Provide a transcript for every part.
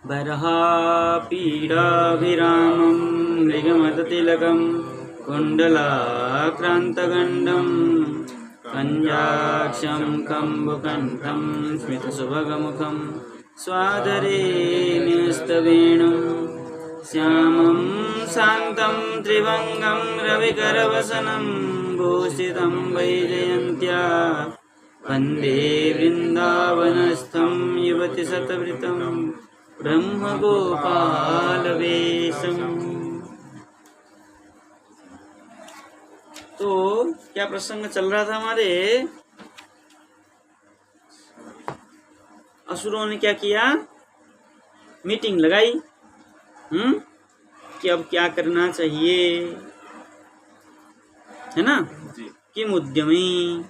बर्हापीडाभिरामं मृगमदतिलकं कुण्डलाक्रान्तगण्डं कञ्जाक्षं कम्बुकण्ठं स्मितसुभगमुखं स्वादरे न्यस्तवेणुं श्यामं शान्तं त्रिभङ्गं रविकरवसनं भूषितं वैजयन्त्या वन्दे वृन्दावनस्थं युवति शतवृतं ब्रह्मगोपालवेशम्। तो क्या प्रसंग चल रहा था हमारे? असुरों ने क्या किया? मीटिंग लगाई कि अब क्या करना चाहिए, है ना? किम उद्यमी।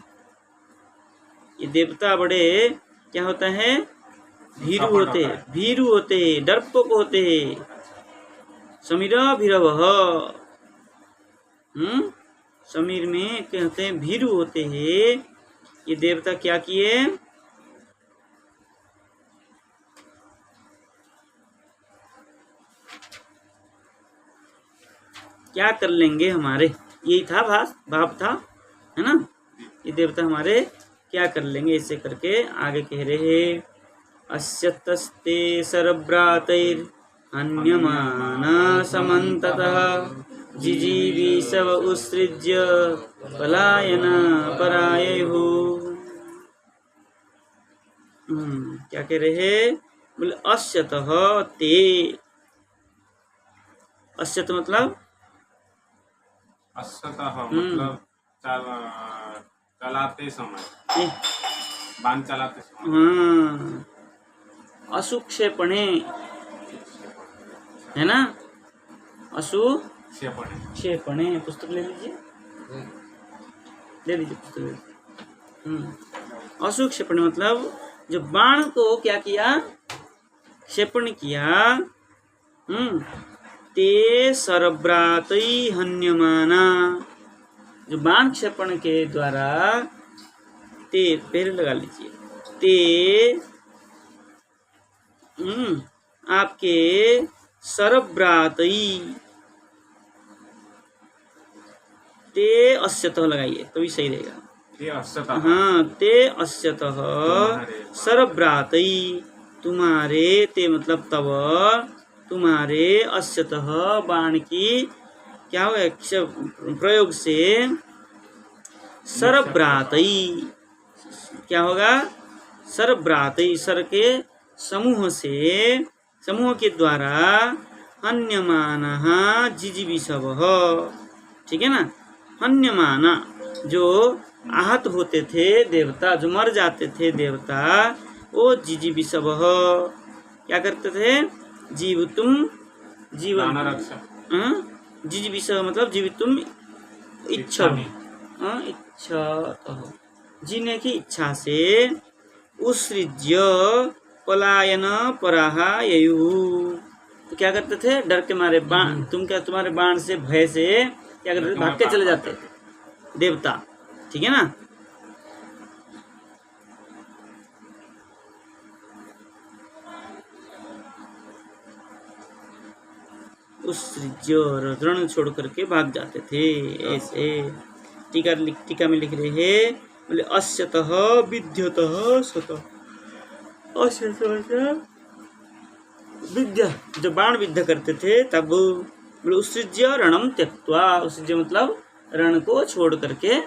ये देवता बड़े क्या होता है? भीरु होते हैं, डरपोक होते हैं। समीरा भीरवः, समीर में कहते हैं भीरु होते हैं। ये देवता क्या किए? क्या कर लेंगे हमारे, यही था भाव था, है ना? ये देवता हमारे क्या कर लेंगे, ऐसे करके आगे कह रहे हैं अस्यतस्ते सरभ्रातैर् अन्यमाना समन्ततः जिजीविषव उत्सृज्य पलायन पराययुः। क्या कह रहे हैं? बोले अस्यतः ते। अस्यत मतलब चलाते समय, बाण चलाते समय। असुक्षेपणे, है ना? क्षेपणे। पुस्तक ले लीजिए, पुस्तक ले लीजिए। असुक्षेपणे मतलब जो बाण को क्या किया? क्षेपण किया। ते सरभ्रातै हन्यमाना, जो बाण क्षेपण के द्वारा, ते पहले लगा लीजिए, ते आपके सरभ्रातै, ते अस्यतः लगाइए तभी सही रहेगा। ते अस्यतः सरभ्रातै, तुम्हारे, ते मतलब तब, तुम्हारे, अस्यतः बाण की क्या होगा? प्रयोग से सरभ्रातै क्या होगा? सरभ्रातै, सर के समूह से, समूह के द्वारा, हन्यमानः जिजीविषवः, ठीक है ना? हन्यमाना जो आहत होते थे देवता, जो मर जाते थे देवता, वो जिजीविषवः क्या करते थे? जीवितुम, जीवन, जिजीविषवः मतलब जीवितुम इच्छा, जीने की इच्छा से, उत्सृज्य पलायन पराययुः, तो क्या करते थे? डर के मारे बाण, तुम्हारे बाण से, भय से क्या करते थे? भाग के चले जाते थे देवता, ठीक है ना? उत्सृज्य रण छोड़ करके भाग जाते थे ऐसे। टीका में लिख रहे हैं, बोले अस्यतः विद्यतः सतः। विद्या, जो बाण विद्या करते थे तब, बोले उत्सृज्य रणम त्यक्त्वा, उत्सृज्य मतलब रण को छोड़ करके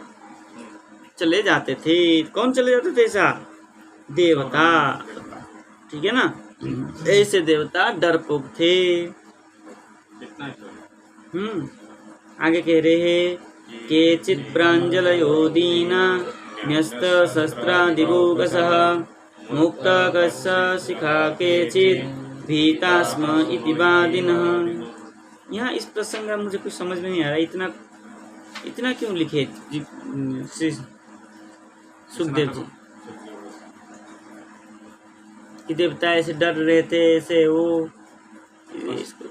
चले जाते थे। कौन चले जाते थे? ऐसा देवता, ठीक है ना? ऐसे देवता डरपोक थे। आगे कह रहे हैं केचित् प्राञ्जलयो दीना न्यस्त शस्त्रादिभूगसः मुक्तकस्य शिखा केचित् भीता स्म इति वादिनः। यहाँ इस प्रसंग का मुझे कुछ समझ में नहीं आ रहा, इतना क्यों लिखे श्री सुखदेव जी कि देवता ऐसे डर रहे थे, ऐसे वो, इसको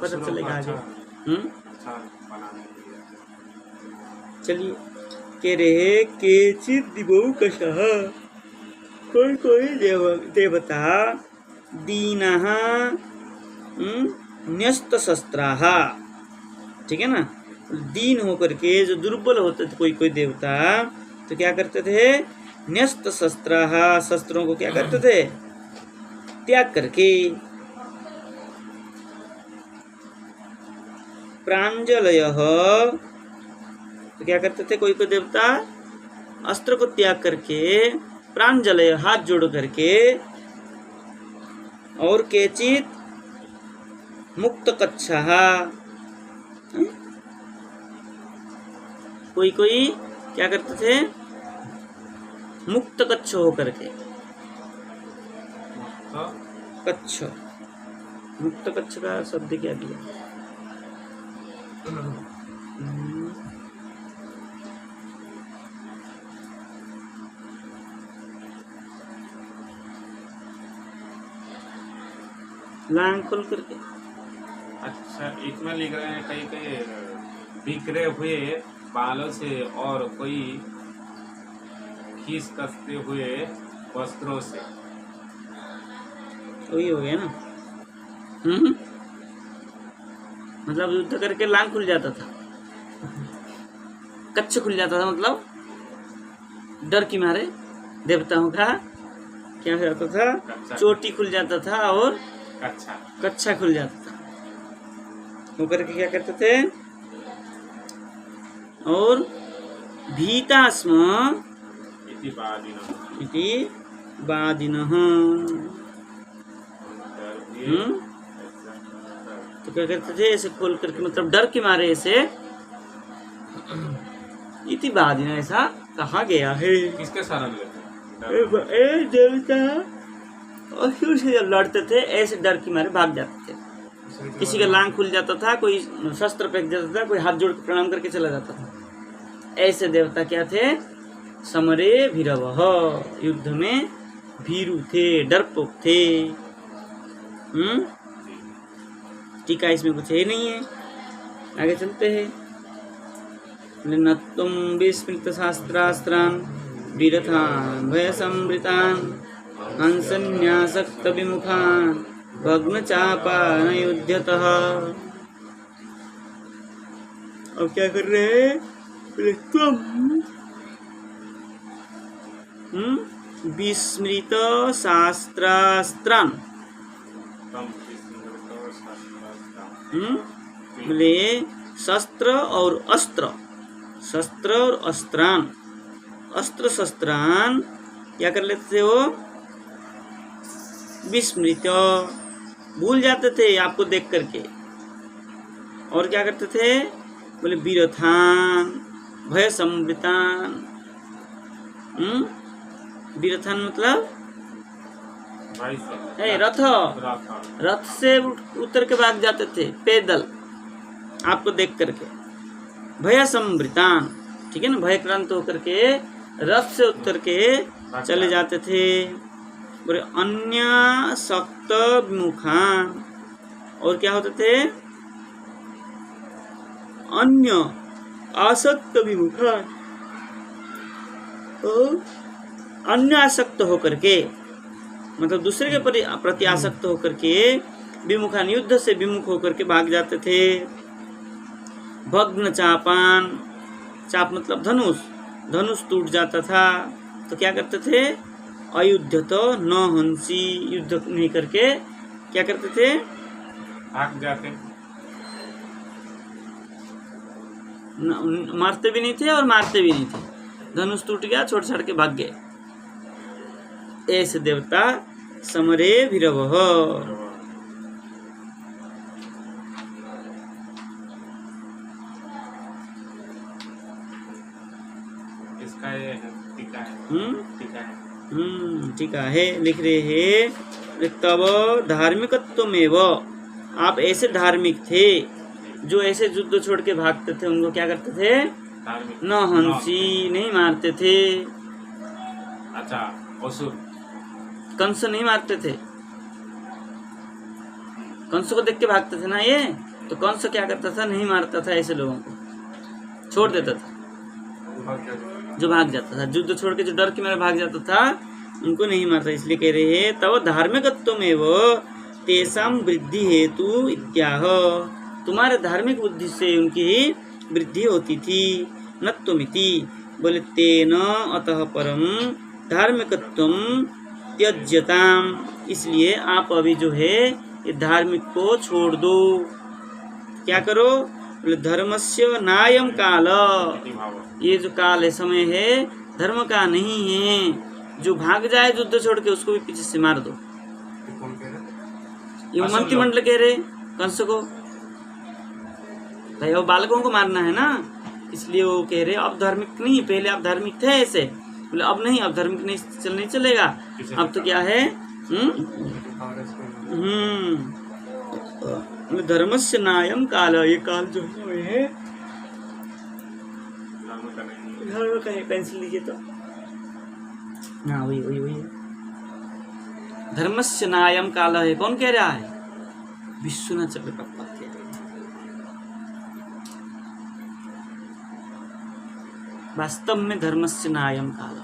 पता चलेगा आगे। चलिए कह रहे केचित् दिवौकसः, कोई देवता दीनः न्यस्त शस्त्राः, ठीक है ना। दीन होकर के जो दुर्बल होते थे कोई कोई देवता, तो क्या करते थे, न्यस्त शस्त्राः, शस्त्रों को क्या करते थे, त्याग करके। प्रांजलयः, तो क्या करते थे कोई कोई देवता, अस्त्र को त्याग करके, प्रांजलय हाथ जोड़ करके, और केचित मुक्त कच्छः, कोई कोई क्या करते थे, मुक्त कच्छ होकर के, कच्छ, मुक्त कच्छ का शब्द क्या दिया, लांग खोल करके। अच्छा, इसमें लिख रहे हैं कहीं कहीं बिखरे हुए बालों से और कोई खींच कसते हुए वस्त्रों से, वही हो गया ना। मतलब युद्ध करके लांग खुल जाता था, कच्छ खुल जाता था, मतलब डर की मारे देवताओं का क्या हो जाता था, चोटी खुल जाता था और कच्छा खुल जाता था। वो करके क्या करते थे, और भीतास्म इति बादिनः, तो क्या करते थे, ऐसे खोल करके, मतलब डर के मारे ऐसे, इति बादिनः ऐसा कहा गया है। किसके शरण लेते देवता असुर से जब लड़ते थे ऐसे डर के मारे भाग जाते थे। किसी का लांग खुल जाता था, कोई शस्त्र फेंक जाता था, कोई हाथ जोड़ के प्रणाम करके चला जाता था। ऐसे देवता क्या थे, समरे भीरवः, युद्ध में भीरु थे, डरपोक थे। टीका इसमें कुछ है नहीं है, आगे चलते हैं। नत्तुम विस्मृत शास्त्रास्त्रान् वीरथान् भयसंवृतान् हंसन्यासक्त विमुखान् भग्न चापान युध्यतः। अब क्या कर रहे हैं, तुम विस्मृत शास्त्रास्त्रान्, बोले शस्त्र और अस्त्र, शस्त्र और अस्त्रान, अस्त्र शस्त्रान क्या कर लेते थे वो, विस्मृत, भूल जाते थे आपको देख करके। और क्या करते थे, बोले वीरथान भय संवृतान। वीरथान मतलब रथ, रथ से उतर के भाग जाते थे पैदल आपको देख करके। भय संवृतान, ठीक है ना, भयक्रांत होकर के रथ से उतर के चले जाते थे। बोले अन्य सक्त विमुखान, और क्या होते थे, अन्य आसक्त विमुखान, अन्य आसक्त होकर के, मतलब दूसरे के प्रति आसक्त होकर के, विमुखान युद्ध से विमुख होकर के भाग जाते थे। भग्न चापान, चाप मतलब धनुष, धनुष टूट जाता था तो क्या करते थे, अयुद्ध तो न हंसी, युद्ध नहीं करके क्या करते थे, भाग जाते, मारते भी नहीं थे और मारते भी नहीं थे, धनुष टूट गया छोड़ छाड़ के भाग गए। ऐसे देवता समरे भीरवः। इसका ये टीका है, टीका है, टीका है, लिख रहे हैं तब धार्मिकत्वमेव, आप ऐसे धार्मिक थे जो ऐसे युद्ध छोड़ के भागते थे, उनको क्या करते थे, न हंसी, नहीं मारते थे। अच्छा, असुर कंस नहीं मारते थे, कंस को देख के भागते थे ना ये, तो कंस क्या करता था, नहीं मारता था ऐसे लोगों को, छोड़ देता था, जो भाग जाता था, युद्ध छोड़ के जो डर के मेरे भाग जाता था, उनको नहीं मारता, इसलिए कह रहे हैं तव धार्मिकत्वमेव तेषां वृद्धि हेतु इत्याह, तुम्हारे धार्मिक बुद्धि से उनकी वृद्धि होती थी। नत्वमिति बोले तेन अतः परम धार्मिकत्वम त्यज्यताम, इसलिए आप अभी जो है ये धार्मिक को छोड़ दो। क्या करो? बोले धर्मस्य नायम काल, ये जो काल है, समय है, धर्म का नहीं है। जो भाग जाए युद्ध छोड़ के उसको भी पीछे से मार दो। कौन कह रहे? ये मंत्रिमंडल कह रहे कंस को, भाई वो बालकों को मारना है ना, इसलिए वो कह रहे अब धार्मिक नहीं, पहले आप धार्मिक थे ऐसे, बोले अब नहीं, अब धार्मिक नहीं चलेगा, अब तो क्या है धर्मस्य नायम काल, ये काल जो है धर्म का है। पेंसिल लीजिए तो, हाँ वही वही वही धर्मस्य नायम काल है। कौन कह रहा है? विश्वनाथ चक्रवर्ती कह रहे हैं। वास्तव में धर्मस्य नायम काल,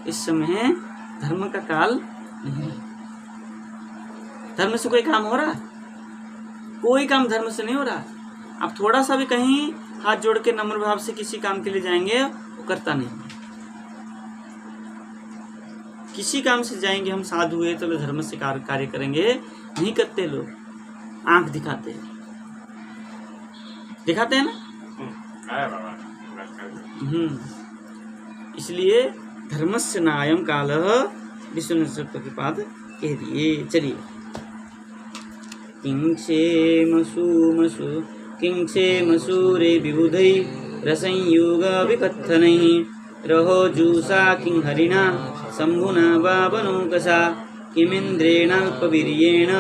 इस समय धर्म का काल नहीं। धर्म से कोई काम हो रहा है? कोई काम धर्म से नहीं हो रहा। आप थोड़ा सा भी कहीं हाथ जोड़ के नम्र भाव से किसी काम के लिए जाएंगे, वो करता नहीं। किसी काम से जाएंगे, हम साधु है तो धर्म से कार्य करेंगे, नहीं करते लोग, आंख दिखाते हैं, दिखाते हैं ना। इसलिए धर्मस्य नायम काल विष्णु के पाद कह दिए। चलिए, किंक्षेमसूरे विबुधै रसंयोग विकथनैः रहो जूसा किं हरिणा शंभुना वा वनौकसा किमिन्द्रेणाल्पवीर्येण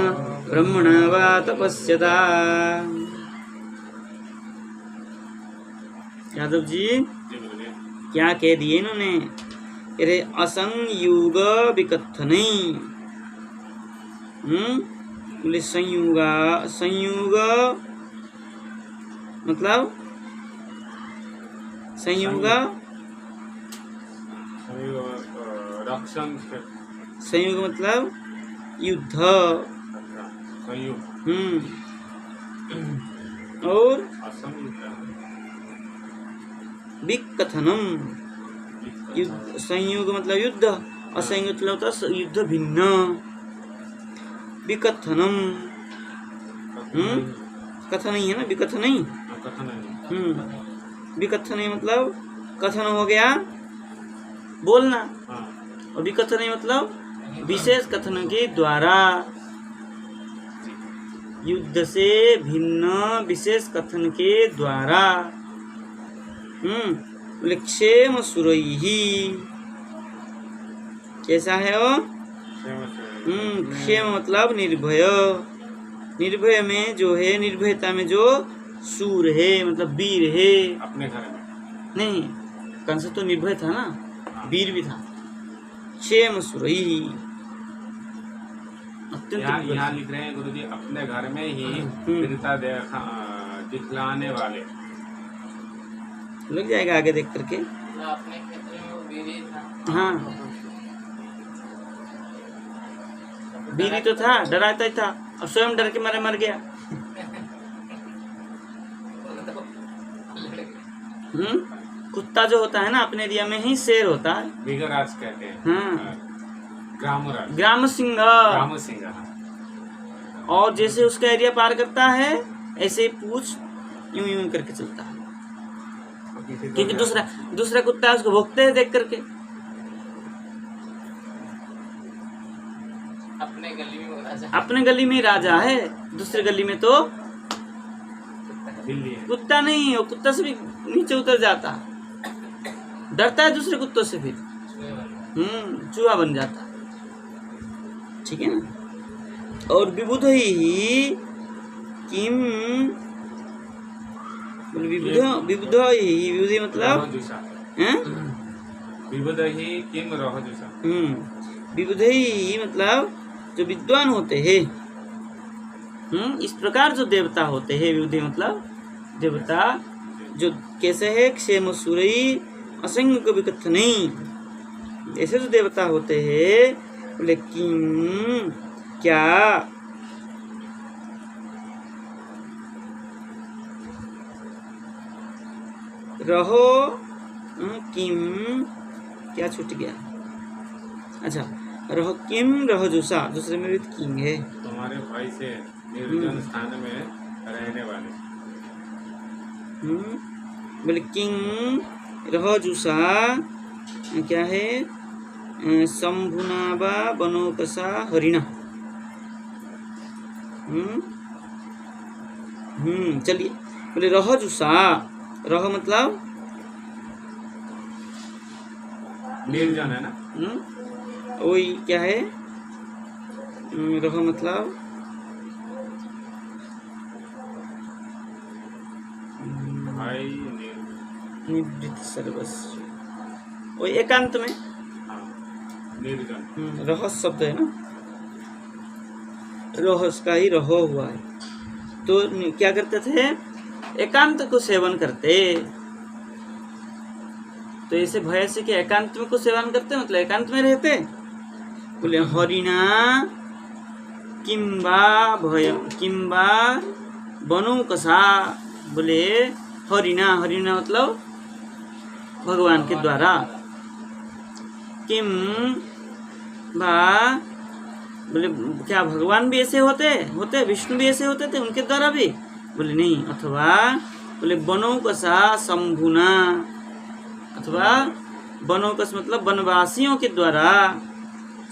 ब्रह्मणा वा तपस्यता। यादव जी क्या कह दिए इन्होंने? अरे असंयोग विकथनै, बोले संयोग मतलब संयोग मतलब युद्ध, और विकथनम, संयोग मतलब युद्ध, असंयोग मतलब होता युद्ध भिन्न। विकथनम कथन ही है ना, विकथन नहीं। विकथन मतलब कथन हो गया बोलना, और विकथन मतलब विशेष कथन के द्वारा, युद्ध से भिन्न विशेष कथन के द्वारा। क्षेम सुरैहि, कैसा है वो? क्षेम मतलब निर्भय, निर्भय में जो है, निर्भयता में जो सूर है मतलब वीर है। अपने घर में नहीं, कंस तो निर्भय था ना, वीर भी था। क्षेम सुरैहि यहाँ लिख रहे हैं गुरुजी, अपने घर में ही वीरता दिखलाने वाले। लग जाएगा आगे देख करके। अपने क्षेत्र में वो वीर था। हाँ, वीर तो था, डराता ही था, और स्वयं डर के मारे मर गया। कुत्ता जो होता है ना, अपने एरिया में ही शेर होता है, विगराज कहते हैं। हाँ, ग्राम सिंह। और जैसे उसका एरिया पार करता है, ऐसे ही पूछ यूं यूं करके चलता है, क्योंकि दूसरा कुत्ता उसको भोगते हैं देख करके। अपने गली में राजा है, दूसरे गली में तो कुत्ता नहीं, वो कुत्ता से भी नीचे उतर जाता, डरता है दूसरे कुत्तों से, फिर चूहा बन जाता। ठीक है ना। और विबुध ही किम, विबुध ही मतलब विबुध ही किम रह जुषा। विबुध ही मतलब जो विद्वान होते हैं, इस प्रकार जो देवता होते हैं, विबुध मतलब देवता जो कैसे है? क्षेम सुरई असंयोग विकथ नहीं। ऐसे जो देवता होते हैं बोले किम क्या, रहो किम क्या छूट गया, अच्छा रहो किम रहो जुसा, दूसरे में भी किंग है। तुम्हारे भाई से निर्जन स्थान में रहने वाले। बोले किंग रहो जुसा क्या है, शंभुनाबा बनोकसा हरिणा। चलिए बोले रहो जुसा, रहो मतलब निर्जन है ना। वही क्या है, रहो मतलब भाई निवृत्त सर्वस्व, वही एकांत में। हाँ, निर्जन। रहस शब्द है ना, रहस का ही रहो हुआ है। तो क्या करते थे, एकांत को सेवन करते। तो ऐसे भय से कि एकांत में को सेवन करते मतलब एकांत में रहते। बोले हरिणा किम्बा भय किम्बा बनोकसा, बोले हरिणा, हरिणा मतलब भगवान के द्वारा, किम बा बोले क्या भगवान भी ऐसे होते विष्णु भी ऐसे होते थे उनके द्वारा भी, बोले नहीं, अथवा बोले बनोकसा शंभुना, अथवा बनोकस मतलब वनवासियों के द्वारा,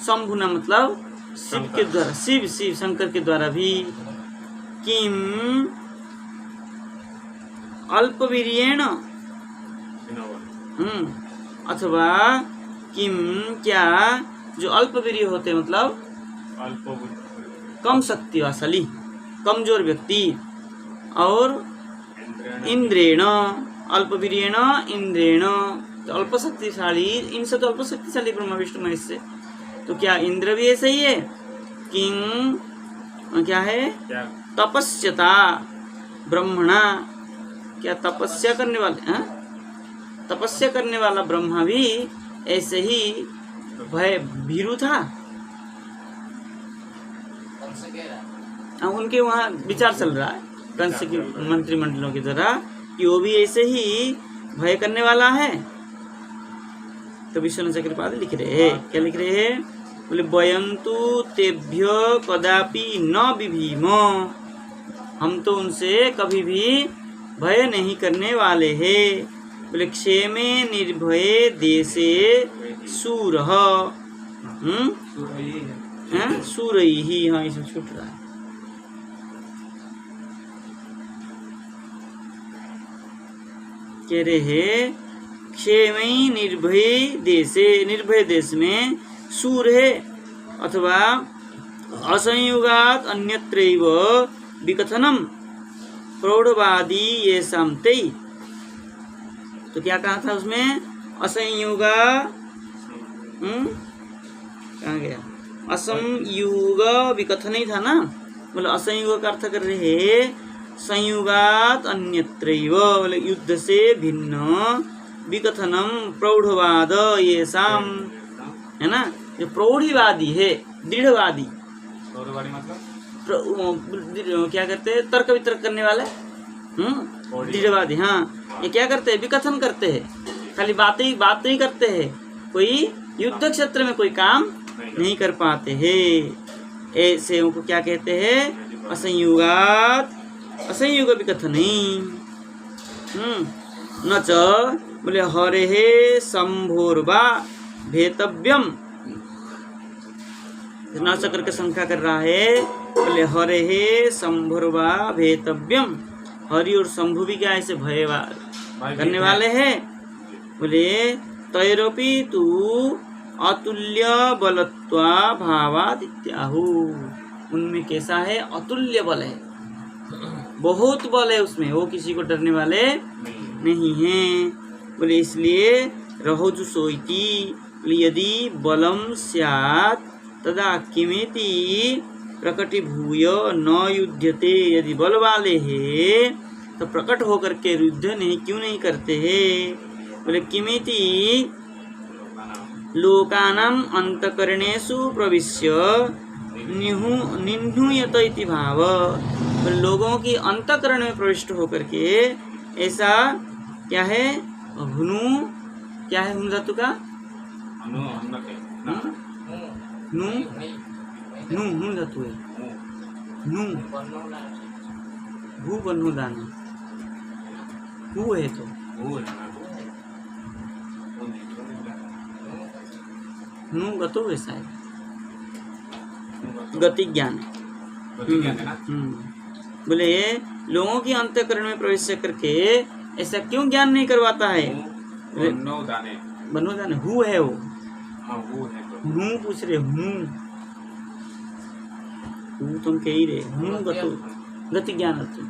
शंभुना मतलब शिव के द्वारा, शिव शंकर के द्वारा भी, किम अल्पवीर्येण, अथवा किम क्या जो अल्पवीर्य होते मतलब कम शक्तिशाली, कमजोर व्यक्ति, और इंद्रेण अल्पवीर्येण इंद्रेण, तो अल्प शक्तिशाली, इनसे तो अल्प शक्तिशाली ब्रह्मा विष्णु महेश से, तो क्या इंद्र भी ऐसे ही है। किंग क्या है, तपस्यता ब्रह्मणा, क्या तपस्या करने वाले, तपस्या करने वाला ब्रह्मा भी ऐसे ही भय भीरु था। उनके वहाँ विचार चल रहा है कंस के मंत्रिमंडलों की तरह कि वो भी ऐसे ही भय करने वाला है। तो विष्णु चक्रपाद लिख रहे हैं, क्या लिख रहे हैं, बोले वयंतु तेभ्य कदापि न विभीम, हम तो उनसे कभी भी भय नहीं करने वाले हैं। बोले क्षेमे निर्भये देशे सूरः, सूरैः, हाँ इसमें छूट रहा है, कह रहे हैं क्षेमई निर्भय देशे, निर्भय देश में सूर है, अथवा असंयुगात अन्यत्रैव विकथनम प्रौढ़वादी ये शामते। तो क्या कहा था उसमें, असंयुगा, कहाँ गया, असंयुग विकथन ही था ना, बोले असंयुग का अर्थ कर रहे हैं संयुगात अन्यत्रैव, बोले युद्ध से भिन्न, विकथनम प्रौढ़वाद ये शाम, है ना, जो प्रौढ़ीवादी है, दृढ़वादी, क्या करते हैं, तर्क वितर्क करने वाले, दृढ़वादी, हाँ, ये क्या करते हैं, विकथन करते हैं, खाली बातें ही करते हैं, कोई युद्ध क्षेत्र में कोई काम नहीं कर पाते हैं। ऐसे उनको क्या कहते हैं, असंयुगात, असंयुग विकथनी। न च बोले हरेः शंभोर्वा भेतव्यम, न च करके संख्या कर रहा है, बोले हरेः शंभोर्वा भेतव्यम, हरि और शंभु भी क्या ऐसे भय करने वाले हैं। बोले तैरपि तु अतुल्य बलत्वा भावात इत्याहु, उनमें कैसा है, अतुल्य बल है, बहुत बल है उसमें, वो किसी को डरने वाले नहीं हैं। बोले इसलिए रहोजु सोइति, यदि बलम स्यात् तदा किमेति प्रकटिभूय न युध्यते, यदि बल वाले हैं तो प्रकट होकर के युद्ध नहीं क्यों नहीं करते हैं। बोले किमिति लोकानां लोकानाम अंतकरणेषु प्रविश्य निह्नुयत इति भाव। तो लोगों की अंतकरण में प्रविष्ट होकर के ऐसा क्या है, हुनु क्या है, हुनु धातु का अनु अन्नते ना नु नु हुनु धातु है, नु भू बन्नु दाना हु है तो वो है ना वो नहीं नु गतो है शायद, गति ज्ञान है। गति क्या है ना बोले लोगों की अंतःकरण में प्रवेश करके ऐसा क्यों ज्ञान नहीं करवाता है। नो दाने बनो जाने हु है वो, हाँ वो है तो हूँ पूछ रहे हूँ, हूँ तुम कह ही रहे हूँ गतो गति ज्ञान अर्थ में।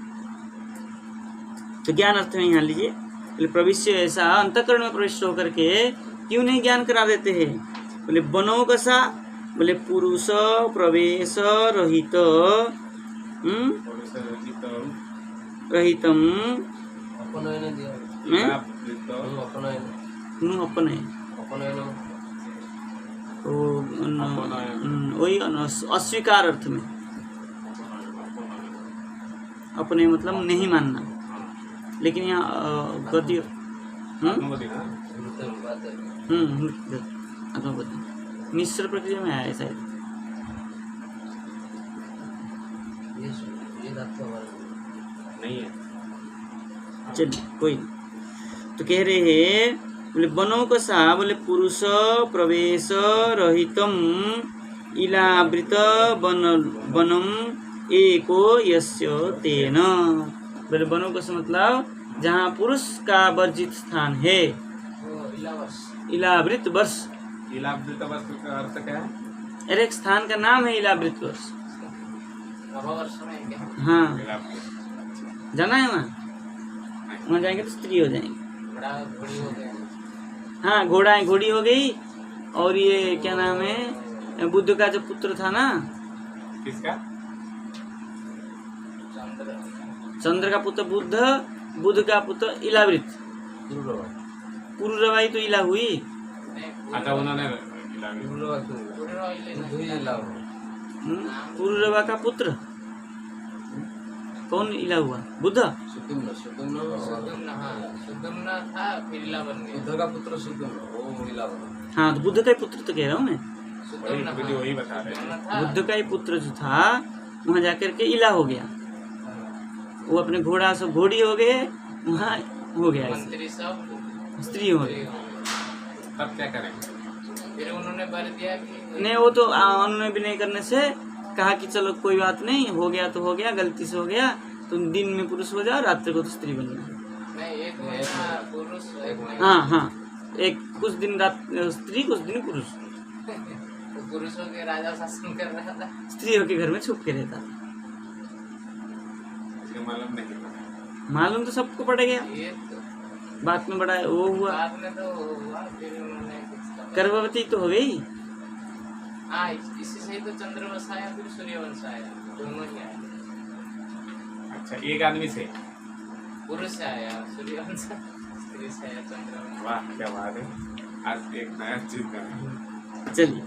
तो ज्ञान अर्थ में यहाँ लीजिए, बोले प्रविश्य ऐसा अंतःकरण में प्रविष्ट होकर के क्यों नहीं ज्ञान करा देते हैं। बोले बनो कसा, बोले पुरुष प्रवेश रहित रहितम नु अपने तो वही अस्वीकार अर्थ में, अपने मतलब नहीं मानना। लेकिन यहाँ गति आत्मपति मिश्र प्रक्रिया में आया शायद। नहीं है चलिए कोई नहीं। तो कह रहे हैं बोले बनो कसा, बोले पुरुष प्रवेश रहितम इलावृत बनम एको यस्य तेन। बोले बनो कसा मतलब जहाँ पुरुष का वर्जित स्थान है, इलावृत वर्ष। इलावृत वस्तु का अर्थ क्या है? अरे एक स्थान का नाम है इलावृत वर्ष। हाँ जाना है वहाँ, वहाँ जाएंगे तो स्त्री हो जाएंगे। हाँ घोड़ी हो गई। और ये क्या नाम है, बुद्ध का जो पुत्र था ना, किसका? चंद्र का पुत्र बुद्ध, बुद्ध का पुत्र इलावृत। पुरुरवाई तो इला हुई। अच्छा उन्होंने पुरुरवा का पुत्र कौन इला हुआ? बुद्ध। हाँ तो बुद्ध का ही पुत्र तो कह रहा हूँ मैं, वही बता रहे हैं। बुद्ध का ही पुत्र जो था वहाँ जाकर के इला हो गया। वो अपने घोड़ा सब घोड़ी हो गए, वहाँ हो गया स्त्री हो गई। तब क्या करेंगे? फिर उन्होंने बर दिया कि नहीं वो तो उन्होंने भी नहीं करने से कहा कि चलो कोई बात नहीं, हो गया तो हो गया, गलती से हो गया, तुम दिन में पुरुष हो जाओ, रात्रि को तो स्त्री बन जाओ। नहीं, एक महीना पुरुष, एक महीना हाँ एक कुछ दिन रात स्त्री, कुछ दिन पुरुष। तो पुरुषों के राजा शासन कर रहा था, स्त्रियों के घर में छुप के रहता। इसका मालूम नहीं था। मालूम तो सबको पड़ गया, ये तो बात में बड़ा वो हुआ, बाद में तो हुआ। फिर उन्होंने कुछ कहा। गर्भवती तो हो गई। हाँ इसी से ही तो चंद्रवंश आया, फिर सूर्यवंश आया, दोनों ही आए। अच्छा एक आदमी से? पुरुष से आया सूर्यवंश, स्त्री से आया चंद्रवंश। वाह क्या बात है, आज एक नया चीज का चलिए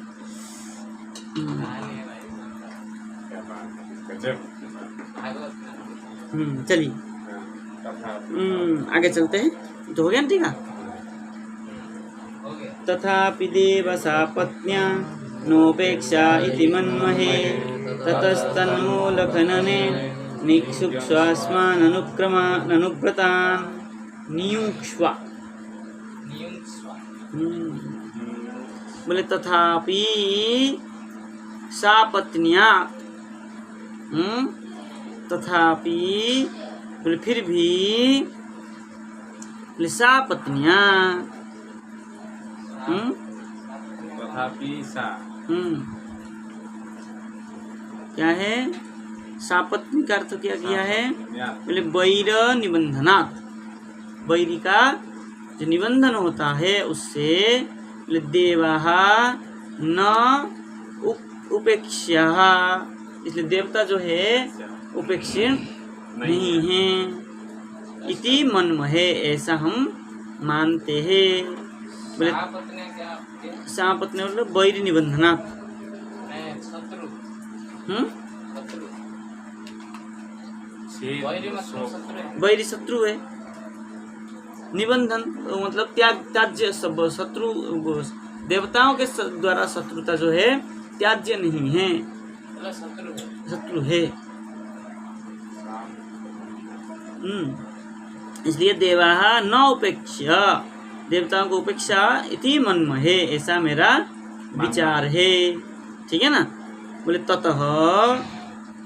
कहानी है भाई, क्या बात है, गजब। भागवत में। चलिए तथा आगे चलते हैं। तो हो गया ना, ठीक है। हो गया। तथापि देव सा पत्न्या नोपेक्षा इति मन्महे ततस्तन्मूलखनने निक्षुप्स्वास्माननुक्रमाननुव्रतान् नियुक्ष्वा। बोले तथापि सा पत्निया, तथापि बोले फिर भी, बोले सा पत्निया, तथापि सा क्या है, सापत्नी का अर्थ क्या किया है? बोले वैर निबंधनात्, वैरी का जो निबंधन होता है उससे, बोले देवाः न उपेक्ष्याः, इसलिए देवता जो है उपेक्षित नहीं है। इति मन्महे, ऐसा हम मानते हैं। बोले सहापत्न्या क्या आपके? सहापत्न्या मतलब वैरी निबंधना। नहीं, शत्रु। शत्रु। छेद वैरी मतलब शत्रु है। वैरी शत्रु है। निबंधन मतलब त्याग, त्याज्य सब शत्रु, देवताओं के द्वारा शत्रुता जो है त्याज्य नहीं है, मतलब शत्रु है। शत्रु है। इसलिए देवाः न उपेक्ष्य, देवताओं को उपेक्षा इति मन्महे, ऐसा मेरा विचार है। ठीक है ना। बोले ततः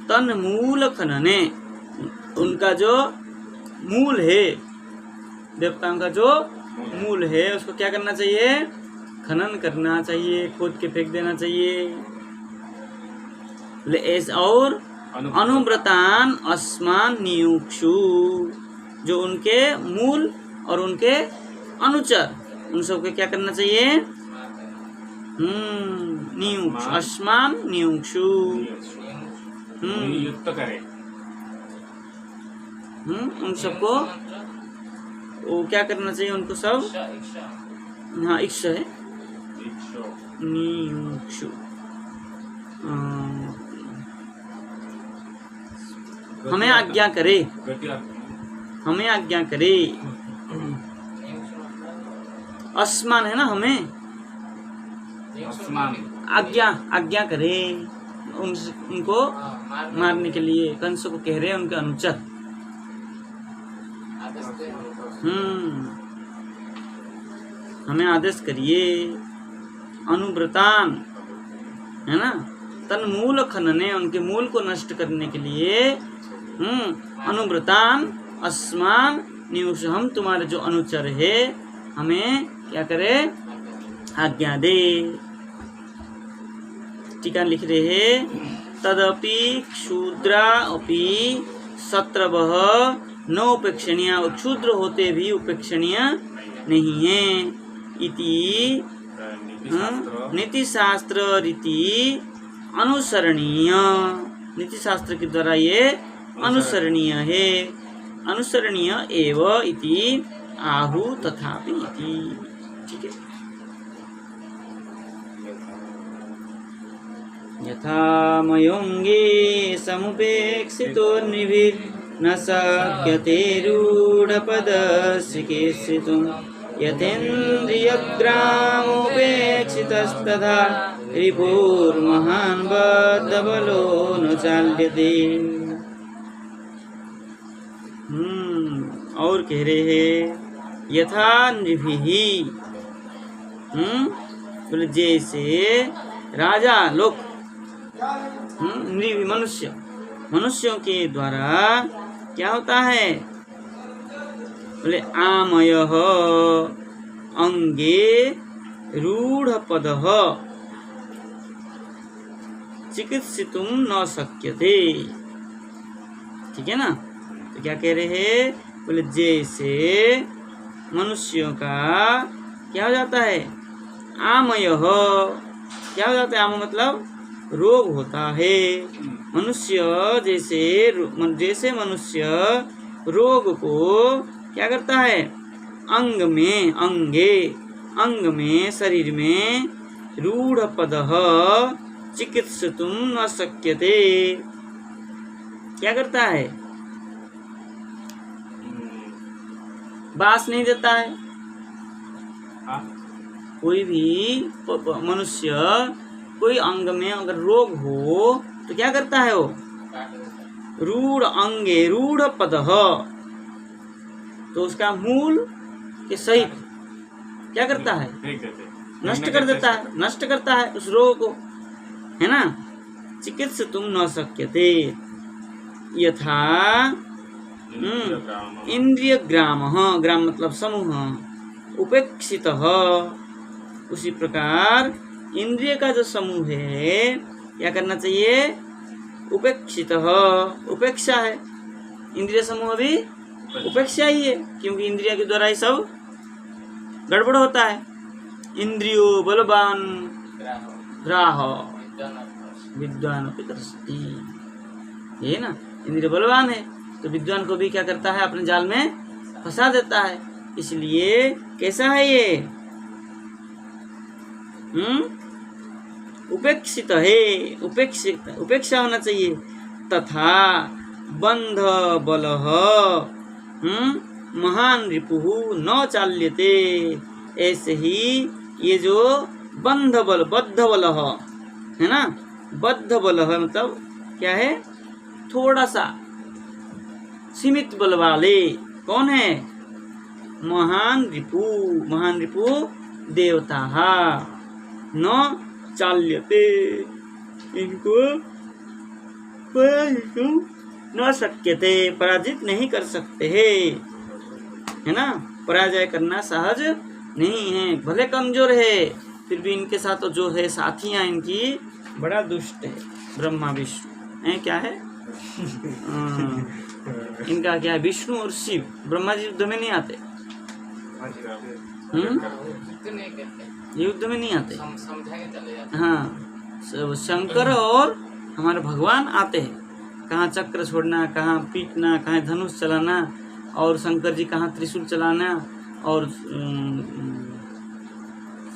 तन्मूल खनने, उनका जो मूल है, देवताओं का जो मूल है उसको क्या करना चाहिए? खनन करना चाहिए, खोद के फेंक देना चाहिए। बोले ऐसा और अनुव्रतान अस्मान नियुक्षु, जो उनके मूल और उनके अनुचर, उन सबको क्या करना चाहिए? नियुक्ष, अस्मान नियुक्षु। नियुक्त करे। उन सबको वो क्या करना चाहिए? उनको सब, इच्छा, इच्छा। हाँ इक्ष है, इच्छो। नियुक्षु। हमें आज्ञा करे, गति हमें आज्ञा करे। अस्मान है ना, हमें आसमान आज्ञा, आज्ञा करे उनको मारने के लिए। कंस को कह रहे हैं उनके अनुचर। हमें आदेश करिए। अनुव्रतान है ना, तन मूल खनने, उनके मूल को नष्ट करने के लिए। अनुव्रतान अस्मान नियुक्ष, हम तुम्हारे जो अनुचर है हमें क्या करे? आज्ञा दे। टीका लिख रहे हैं तदपि क्षुद्रा अपि शत्रवः न उपेक्षणीय, क्षुद्र होते भी उपेक्षणीय नहीं है। इति नीति शास्त्र रीति अनुसरणीय, नीति शास्त्र के द्वारा ये अनुसरणीय है। अनुसरणीय एव इति आहु तथापि इति। ठीक है। यथा मयोंगे समुपेक्षितो निर्भिर्न शक्यते रूढपदस्य केशितुम्, यथेन्द्रियग्रामोपेक्षितस्तथा रिपुर्महान् बद्धबलो न चाल्यते। और कह रहे हैं यथा नृभिः, बोले जैसे राजा लोग, नृभ मनुष्य, मनुष्यों के द्वारा क्या होता है? बोले आमयः अंगे रूढपदः चिकित्सितुं न शक्यते। ठीक है ना। तो क्या कह रहे हैं? बोले जैसे मनुष्यों का क्या हो जाता है? आमयः, क्या हो जाता है? आम मतलब रोग होता है। मनुष्य जैसे मनुष्य रोग को क्या करता है? अंग में शरीर में रूढपदः चिकित्सितुं न शक्यते, क्या करता है? बास नहीं देता है। कोई भी मनुष्य कोई अंग में अगर रोग हो तो क्या करता है? वो रूढ़ अंगे रूढपदः, तो उसका मूल के सहित क्या करता है? नष्ट कर देता है, नष्ट करता है उस रोग को, है ना। चिकित्सितुं न शक्यते यथा इंद्रिय ग्रामः, ग्राम मतलब समूह, उपेक्षितः, उसी प्रकार इंद्रिय का जो समूह है क्या करना चाहिए? उपेक्षितः, उपेक्षा है। इंद्रिय समूह भी उपेक्षा ही है, क्योंकि इंद्रिय के द्वारा ही सब गड़बड़ होता है। इंद्रियो बलवान ग्राह विद्वान अपि दर्शति, ये ना। इंद्रिय बलवान है तो विद्वान को भी क्या करता है? अपने जाल में फंसा देता है। इसलिए कैसा है ये? उपेक्षित है, उपेक्षा होना चाहिए। तथा बंध बल महान रिपुः न चाल्यते, ऐसे ही ये जो बंध बल, बद्ध बल है ना, बद्ध बल है मतलब क्या है? थोड़ा सा सीमित बल वाले कौन है? महान रिपु देवता न चाल्यते, इनको पराजित न शक्यते, पराजित नहीं कर सकते है ना। पराजय करना सहज नहीं है, भले कमजोर है फिर भी इनके साथ तो जो है साथियां इनकी बड़ा दुष्ट है। ब्रह्मा विष्णु है, क्या है इनका क्या है? विष्णु और शिव। ब्रह्मा जी युद्ध में नहीं आते, युद्ध नहीं करते, युद्ध में नहीं आते। समझा के चले जाते। हाँ, शंकर और हमारे भगवान आते हैं, कहाँ चक्र छोड़ना, कहाँ पीटना, कहाँ धनुष चलाना, और शंकर जी कहाँ त्रिशूल चलाना। और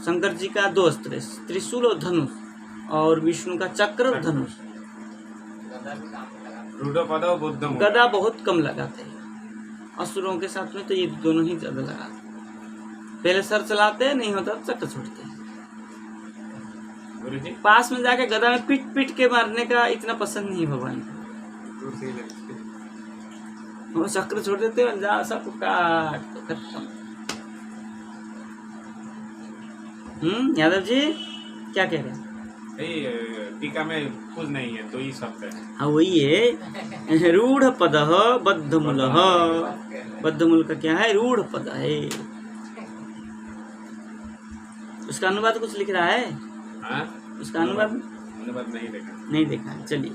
शंकर जी का दो अस्त्र, त्रिशूल और धनुष, और विष्णु का चक्र और धनुष। गदा भी काम पे लगा। रूढ़पद बुद्धम। गदा बहुत कम लगाते हैं, असुरों के साथ में तो ये दोनों ही ज्यादा लगाते। पहले सर चलाते, नहीं होता तो चक्र छोड़ते हैं। गुरुजी पास में जाके गदा में पीट पीट के मारने का इतना पसंद नहीं भगवान को। वो चक्र छोड़ देते हैं, जा सबको काट दो, खत्म। यादव जी क्या कह रहे हैं? टीका में कुछ नहीं है, तो ये शब्द है। हाँ वही है, रूढ़ पद बद्धमूल। बद्धमूल का क्या है? रूढ़ पद है। उसका अनुवाद कुछ लिख रहा है? हाँ? उसका अनुवाद नहीं देखा। चलिए,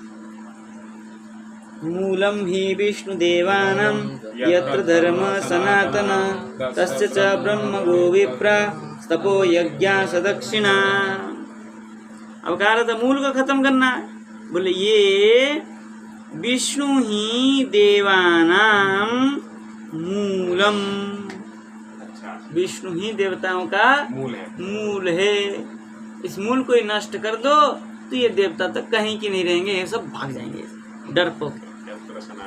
मूलम ही विष्णुदेवानां यत्र धर्म सनातन तस्य च ब्रह्म गो विप्रा तपो यज्ञा सदक्षिणा। अब कह रहा था मूल को खत्म करना है। बोले ये विष्णु ही देवानां मूलम, विष्णु ही देवताओं का मूल है। इस मूल को ही नष्ट कर दो तो ये देवता तक कहीं की नहीं रहेंगे, ये सब भाग जाएंगे डरपोक।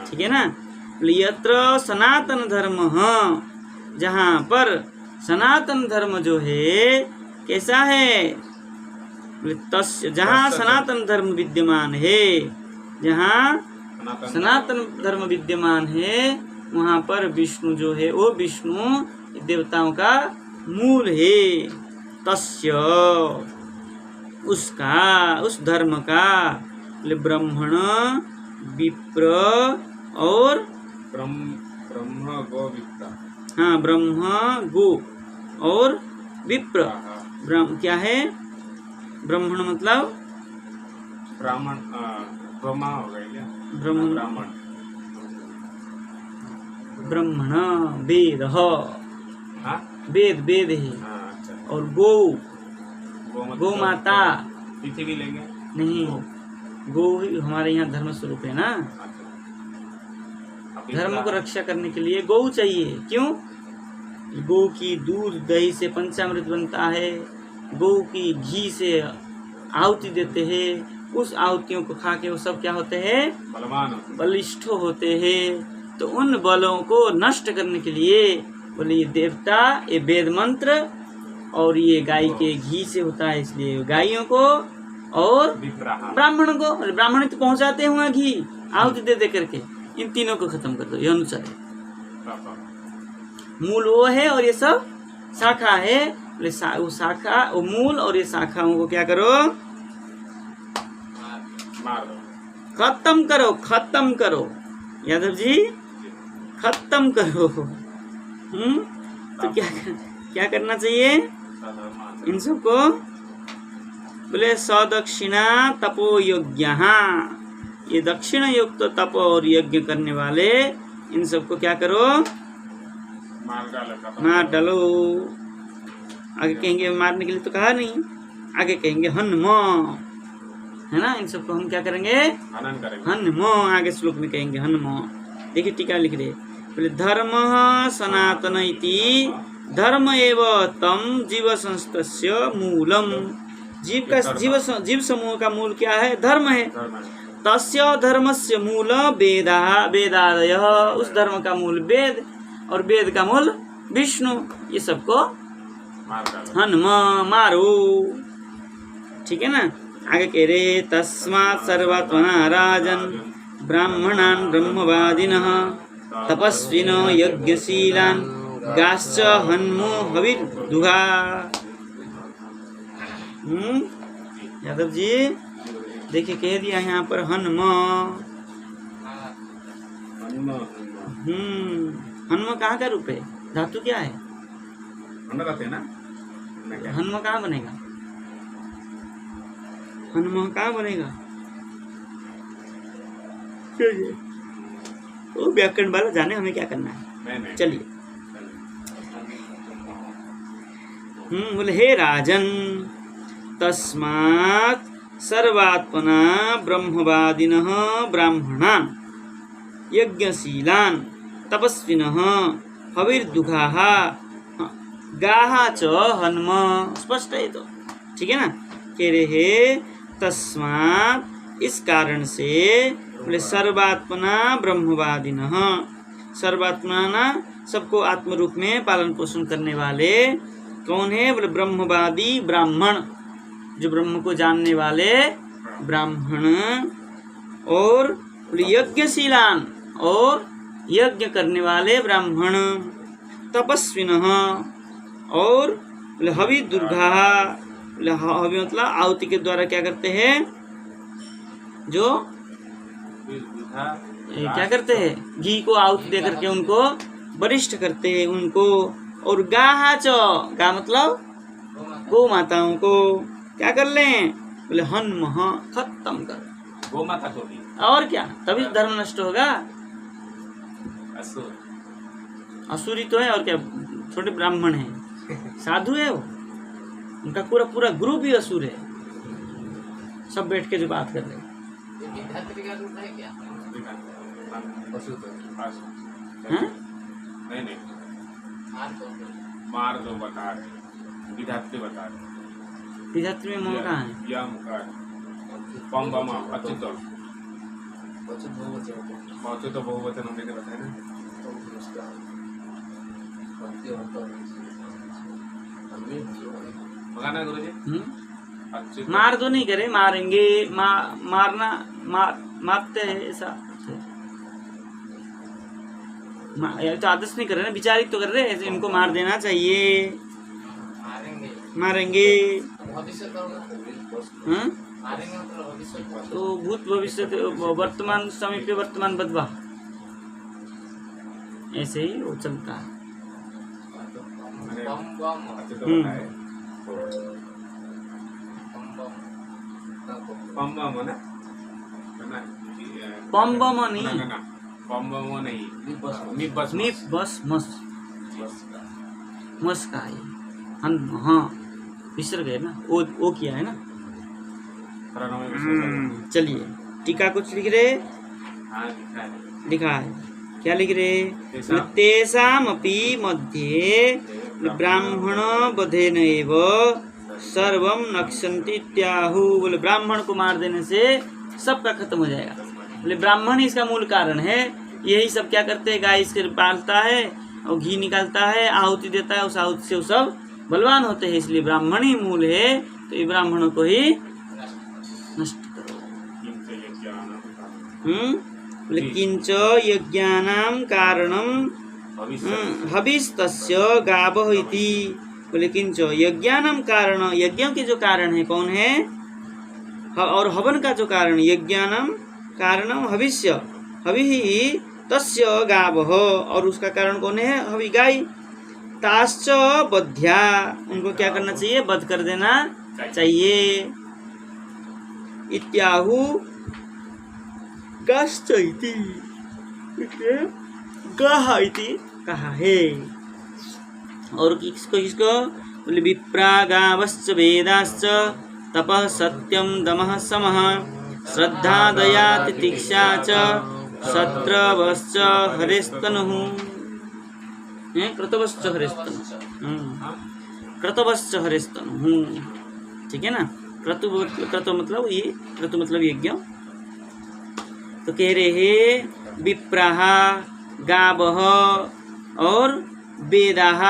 ठीक है ना। यत्र सनातन धर्म, जहाँ पर सनातन धर्म जो है कैसा है? जहाँ सनातन धर्म विद्यमान है, जहाँ सनातन धर्म विद्यमान है वहाँ पर विष्णु जो है वो विष्णु देवताओं का मूल है। तस्य, उसका, उस धर्म का, ब्राह्मण विप्र और ब्रह्म गो विप्र। हाँ, ब्रह्म गो और विप्र। क्या है ब्राह्मण? मतलब ब्राह्मण ब्रह्मा हो गया क्या? ब्राह्मण ब्राह्मण वेद वेद है। अच्छा। और गो गो माता तिथि भी लेंगे? नहीं, गो ही हमारे यहाँ धर्म स्वरूप है ना। धर्म को रक्षा करने के लिए गौ चाहिए। क्यों? गौ की दूध दही से पंचामृत बनता है, गौ की घी से आहुति देते हैं, उस आहुतियों को खा के वो सब क्या होते हैं? बलिष्ठ होते हैं। तो उन बलों को नष्ट करने के लिए बोले ये देवता, ये वेद मंत्र और ये गाय के घी से होता है, इसलिए गायों को और ब्राह्मण को, ब्राह्मण तो पहुंचाते हैं वहाँ घी आहुति दे दे करके, इन तीनों को खत्म कर दो। ये अनुसार है, मूल वो है और ये सब शाखा है। वो शाखा, वो मूल और ये शाखाओं को क्या करो? मार दो, खत्म करो, खत्म करो यादव जी, खत्म करो। तो क्या करना चाहिए इन सबको? बोले सदक्षिणा तपो यज्ञ। ये दक्षिण युक्त तप और यज्ञ करने वाले इन सबको क्या करो? मार डालो। आगे कहेंगे मारने के लिए तो कहा नहीं, आगे कहेंगे हन्म, है ना। इन सबको हम क्या करेंगे? हन्म। आगे श्लोक में कहेंगे हन्म। देखिए टीका लिख रहे, बोले धर्म सनातन इति धर्म एव तम जीव संस्तस्य मूलम। जीव समूह का मूल क्या है? धर्म है। धर्म है। तस्य धर्मस्य मूल वेदा वेदादय, उस धर्म का मूल वेद और वेद का मूल विष्णु। ये सबको मार डालो। हनुम मारो। ठीक है ना। आगे कह रहे तस्मात् सर्वात्मना राजन ब्राह्मणान् ब्रह्मवादिनः तपस्विनो यज्ञशीलान् गाश्च हन्मो हविर्दुहा। यादव जी देखिए कह दिया यहाँ पर हनुम। हनुम कहाँ का रूप है? धातु क्या है? रहते ना हनुम कहाँ बनेगा? हनुम कहाँ बनेगा? चलिए वो व्याकरण वाला जाने, हमें क्या करना है। नहीं। चलिए बोले हे राजन तस्मात् सर्वात्मना ब्रह्मवादिनः ब्राह्मणान् यज्ञशीलान् तपस्विनः हविर्दुघाः गाः च हनुम। स्पष्ट है तो, ठीक है ना। कह रहे तस्मात्, इस कारण से, बोले सर्वात्मना ब्रह्मवादिनः, सर्वात्मना सबको आत्म रूप में पालन पोषण करने वाले कौन है? बोले ब्रह्मवादी ब्राह्मण, जो ब्रह्म को जानने वाले ब्राह्मण, और बोले यज्ञशीलान, और यज्ञ करने वाले ब्राह्मण, तपस्विनः, और बोले हवि दुर्गा, बोले हवि मतलब आहुति के द्वारा क्या करते हैं? जो क्या करते हैं? घी को आहुति दे करके उनको वरिष्ठ करते हैं उनको। और गाहा च, गा मतलब गौ माताओं को क्या कर लें? बोले हनुम खत्म कर। गौ माता को भी और क्या? तभी धर्म नष्ट होगा। असुर असुरी तो है और क्या, छोटे ब्राह्मण है, साधु है वो, उनका पूरा ग्रुप ही असुर है। सब बैठ के जो बात कर रहे हैं। ये विधात्री का रूप है क्या? हैं? नहीं मार दो बता रहे, विधात्री बता रहे। विधात्री में मोह कहाँ है? या मुका पम बम अच्युत तो बहुवचन हमने बताया ना। मगाना गुरुजी अच्युत मार दो नहीं करे, मारेंगे, मारना, मारते हैं ऐसा। ये तो आदेश नहीं कर रहे ना, विचारित तो कर रहे हैं, इनको मार देना चाहिए, मारेंगे। भविष्य तो हाँ? मारेंगे मतलब भविष्य तो भूत भविष्य वर्तमान समय पे वर्तमान बदवा, ऐसे ही वो चलता है। बम बम अच्युत बताए पम बम ना पम बम नहीं, पम बम नहीं, निबस निप बस मस मस का है। हाँ विसर गए ना, ओ किया है ना। चलिए टीका कुछ लिख रहे, हाँ लिखा है, क्या लिख रहे? तेषामपि मध्ये ब्राह्मण बधेन एव सर्वम नक्षन्ति इत्याहु। बोले ब्राह्मण को मार देने से सबका खत्म हो जाएगा। बोले ब्राह्मण ही इसका मूल कारण है। यही सब क्या करते हैं? गाय इसके पालता है और घी निकालता है, आहुति देता है, उस आहुति से वो सब बलवान होते हैं। इसलिए ब्राह्मण ही मूल है, तो ये ब्राह्मणों को ही नष्ट करो। बोले किंच यज्ञानां कारणम हविस्तस्य गावः इति। बोले किंच यज्ञानां कारण, यज्ञों के जो कारण है कौन है? और हवन का जो कारण, यज्ञानां कारणम हविष्य, हवि तस्य गावः, और उसका कारण कौन है? हवि गाय। ताश्च बध्या, उनको क्या करना चाहिए? वध कर देना चाहिए। इत्याहु गाश्च इति, गाह इति कहा है। और किसको? बोले विप्रा गावश्च वेदाश्च तपः सत्यम दमः समः श्रद्धा दया तितिक्षा च शत्रवश्च हरेस्तनुः। क्रतवश्च हरेस्तनु। हाँ क्रतवश्च हरेस्तनु। ठीक है ना। क्रतु मतलब ये, क्रतु मतलब यज्ञ। तो कह रहे हैं विप्राह गावः और वेदाः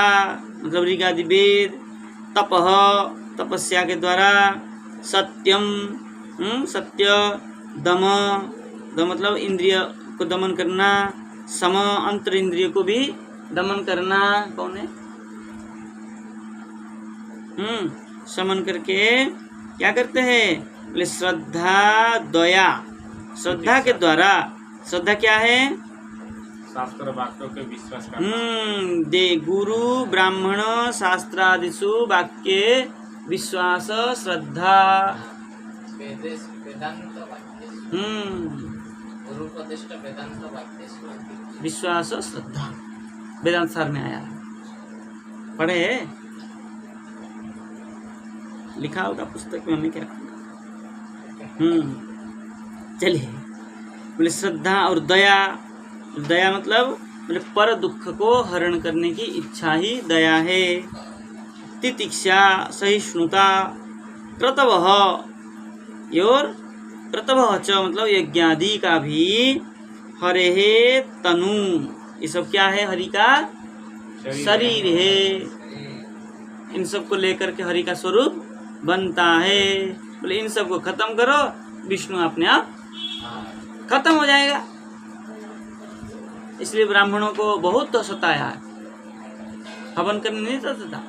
मतलब ऋगादि वेद, तपः तपस्या के द्वारा, सत्यम सत्य, दम दम मतलब इंद्रिय को दमन करना, सम अंतर इंद्रिय को भी दमन करना। कौन है? समन करके क्या करते हैं? बोले श्रद्धा दया। श्रद्धा के द्वारा, श्रद्धा क्या है? शास्त्र वाक्यों के विश्वास करना। दे गुरु ब्राह्मण शास्त्रादिषु वाक्ये विश्वास श्रद्धा। वेदांत वाक्येषु गुरुपदिष्ट वेदांत वाक्येषु विश्वास श्रद्धा वेदांत सार में आया। पढ़े लिखा होगा पुस्तक में, हमें क्या करना। चलिए बोले श्रद्धा और दया। दया मतलब बोले पर दुख को हरण करने की इच्छा ही दया है। तितिक्षा सहिष्णुता, क्रतवः और क्रतवः च मतलब यज्ञादि का भी हरे है तनु। ये सब क्या है? हरि का शरीर है। इन सब को लेकर के हरि का स्वरूप बनता है। बोले इन सब को खत्म करो, विष्णु अपने आप खत्म हो जाएगा। इसलिए ब्राह्मणों को बहुत तो सताया है, हवन करने नहीं देता था।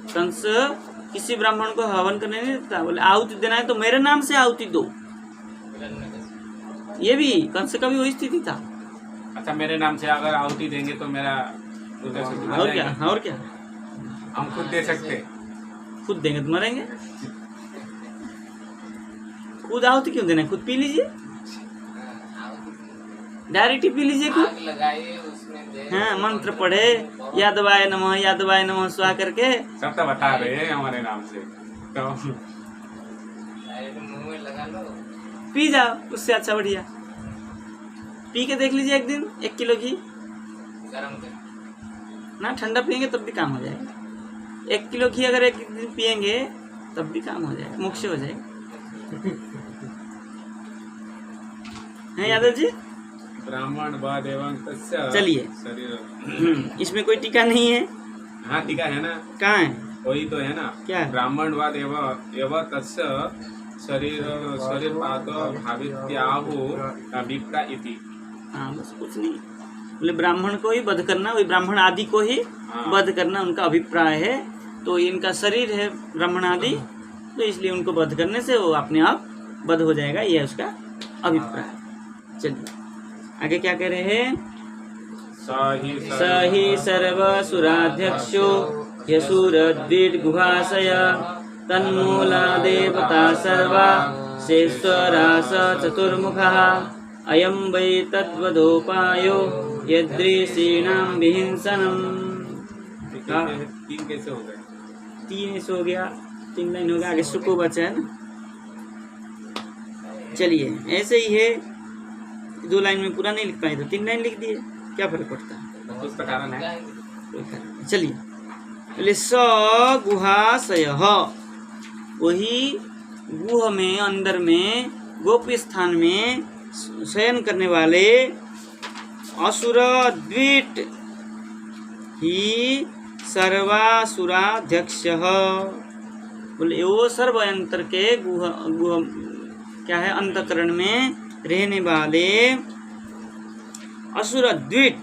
कंस किसी ब्राह्मण को हवन करने नहीं देता। बोले आहुति देना है तो मेरे नाम से आहुति दो। ये भी कंस का भी वही स्थिति था। अच्छा, मेरे नाम से अगर आहुति देंगे तो मेरा और क्या, और क्या, हम खुद दे सकते। खुद देंगे तो मरेंगे। खुद आहुति क्यों देना? खुद पी लीजिए, डायरेक्ट ही पी लीजिए खुद। आग लगाइए उसमें दे। हाँ, मंत्र पढ़े, यादवाय नमः यादवाय नमः स्वाहा करके सब तो बता रहे हैं हमारे नाम से, तो डायरेक्ट मुंह में लगा लो, पी जाओ। उससे अच्छा बढ़िया पी के देख लीजिए एक दिन 1 किलो घी गरम कर ना, ठंडा पियेंगे तब भी काम हो जाएगा। 1 किलो घी अगर एक दिन पियेंगे तब भी काम हो जाएगा, मोक्ष हो जाएगा। हैं यादव जी? ब्राह्मण वाद एवं तस्य चलिए। शरीर। इसमें कोई टीका नहीं है। हाँ टीका है ना, कहाँ है? वही तो है ना। क्या है? ब्राह्मण वाद एवं तस्य शरीर शरीर पाद भावित्याहु विप्रा इति। हाँ बस कुछ नहीं। बोले ब्राह्मण को ही वध करना, वही ब्राह्मण आदि को ही वध करना उनका अभिप्राय है। तो इनका शरीर है ब्राह्मण आदि, तो इसलिए उनको वध करने से वो अपने आप वध हो जाएगा, यह उसका अभिप्राय। चलिए आगे क्या कह रहे हैं? स ही सर्वसुराध्यक्षो यशुरद्विड गुहाशय तन्मूला देवता सर्वा शेश्वरास चतुर्मुखः अयं वै तद्वदोपायो यदृषीणां विहिंसनम्। 3 कैसे हो गए? 3 ऐसे हो गया, 3 लाइन हो गया, आगे सुको बचा है ना। चलिए ऐसे ही है, 2 लाइन में पूरा नहीं लिख पाए तो 3 लाइन लिख दिए, क्या फर्क पड़ता है? कुछ तो कारण है। चलिए बोले स गुहाशयः, वही गुह में अंदर में गोप्य स्थान में शयन करने वाले असुर द्विट ही सर्वासुराध्यक्षः। बोले वो सर्वयंत्र के गुह क्या है? अंतकरण में रहने वाले असुर द्विट,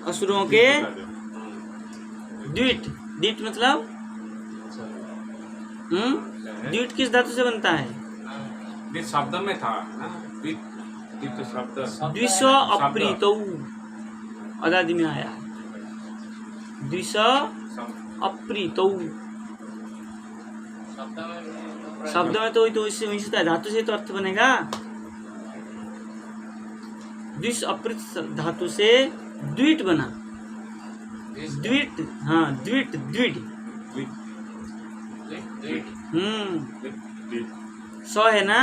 असुरों के द्विट। द्विट मतलब द्विट किस धातु से बनता है? द्वित शब्द में था ना, द्वित शब्द। द्विष अप्रीतौ अदादि में आया, द्विष अप्रीतौ। शब्द में तो इससे है, धातु से तो अर्थ बनेगा। द्विष अप्रीत धातु से द्विट बना, द्विट। हाँ द्विट, द्विट। स है ना,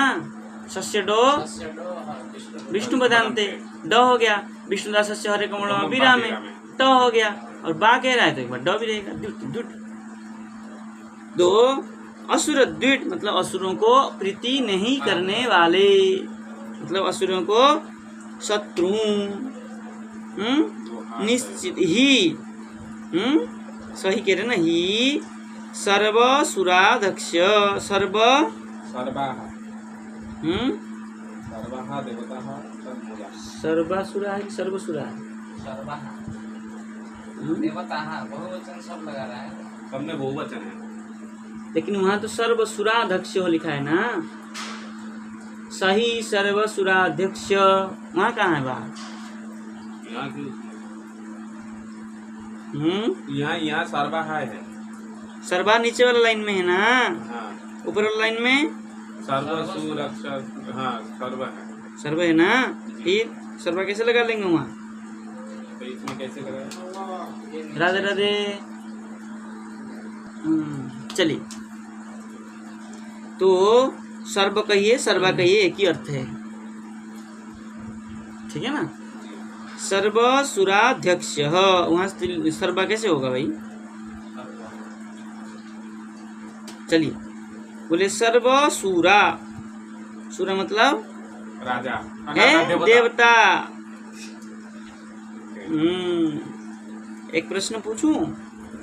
सस्य डो सस्य डो विष्णु विष्णु बदान्ते ड हो गया, विष्णुदासस्य हरे कमल विरामे ट हो गया, और बा कह रहा है तो एक बार ड भी रहेगा। द्युट द्युट दो असुर द्विट मतलब असुरों को प्रीति नहीं करने वाले, मतलब असुरों को शत्रु निश्चित ही सही कह रहे ना ही सर्वसुराध्यक्ष सर्व सर्वाः सर्वाः देवताः तन्मूला सर्वासुरा है कि सर्वसुरा है? सर्वाः देवताः बहुवचन सब लगा रहा है। सब में बहुवचन है। लेकिन वहां तो सर्वसुराध्यक्ष हो लिखा है ना, सही सर्वसुराध्यक्ष वहां कहाँ है बात? यहाँ की यहाँ सर्वाः है। सर्वा नीचे वाला लाइन में है ना, हाँ ऊपर वाला लाइन में सर्वसुरक्षा, हाँ सर्व है। सर्व है ना, फिर सर्वा कैसे लगा लेंगे वहाँ? तो इसमें कैसे करें? राधे राधे। चलिए, तो सर्व कहिए सर्वा कहिए एक ही अर्थ है, ठीक है ना। सर्वसुराध्यक्ष वहाँ सर्वा कैसे होगा भाई? चलिए बोले सर्वसुरा, सुरा मतलब राजा है देवता। एक प्रश्न पूछूं,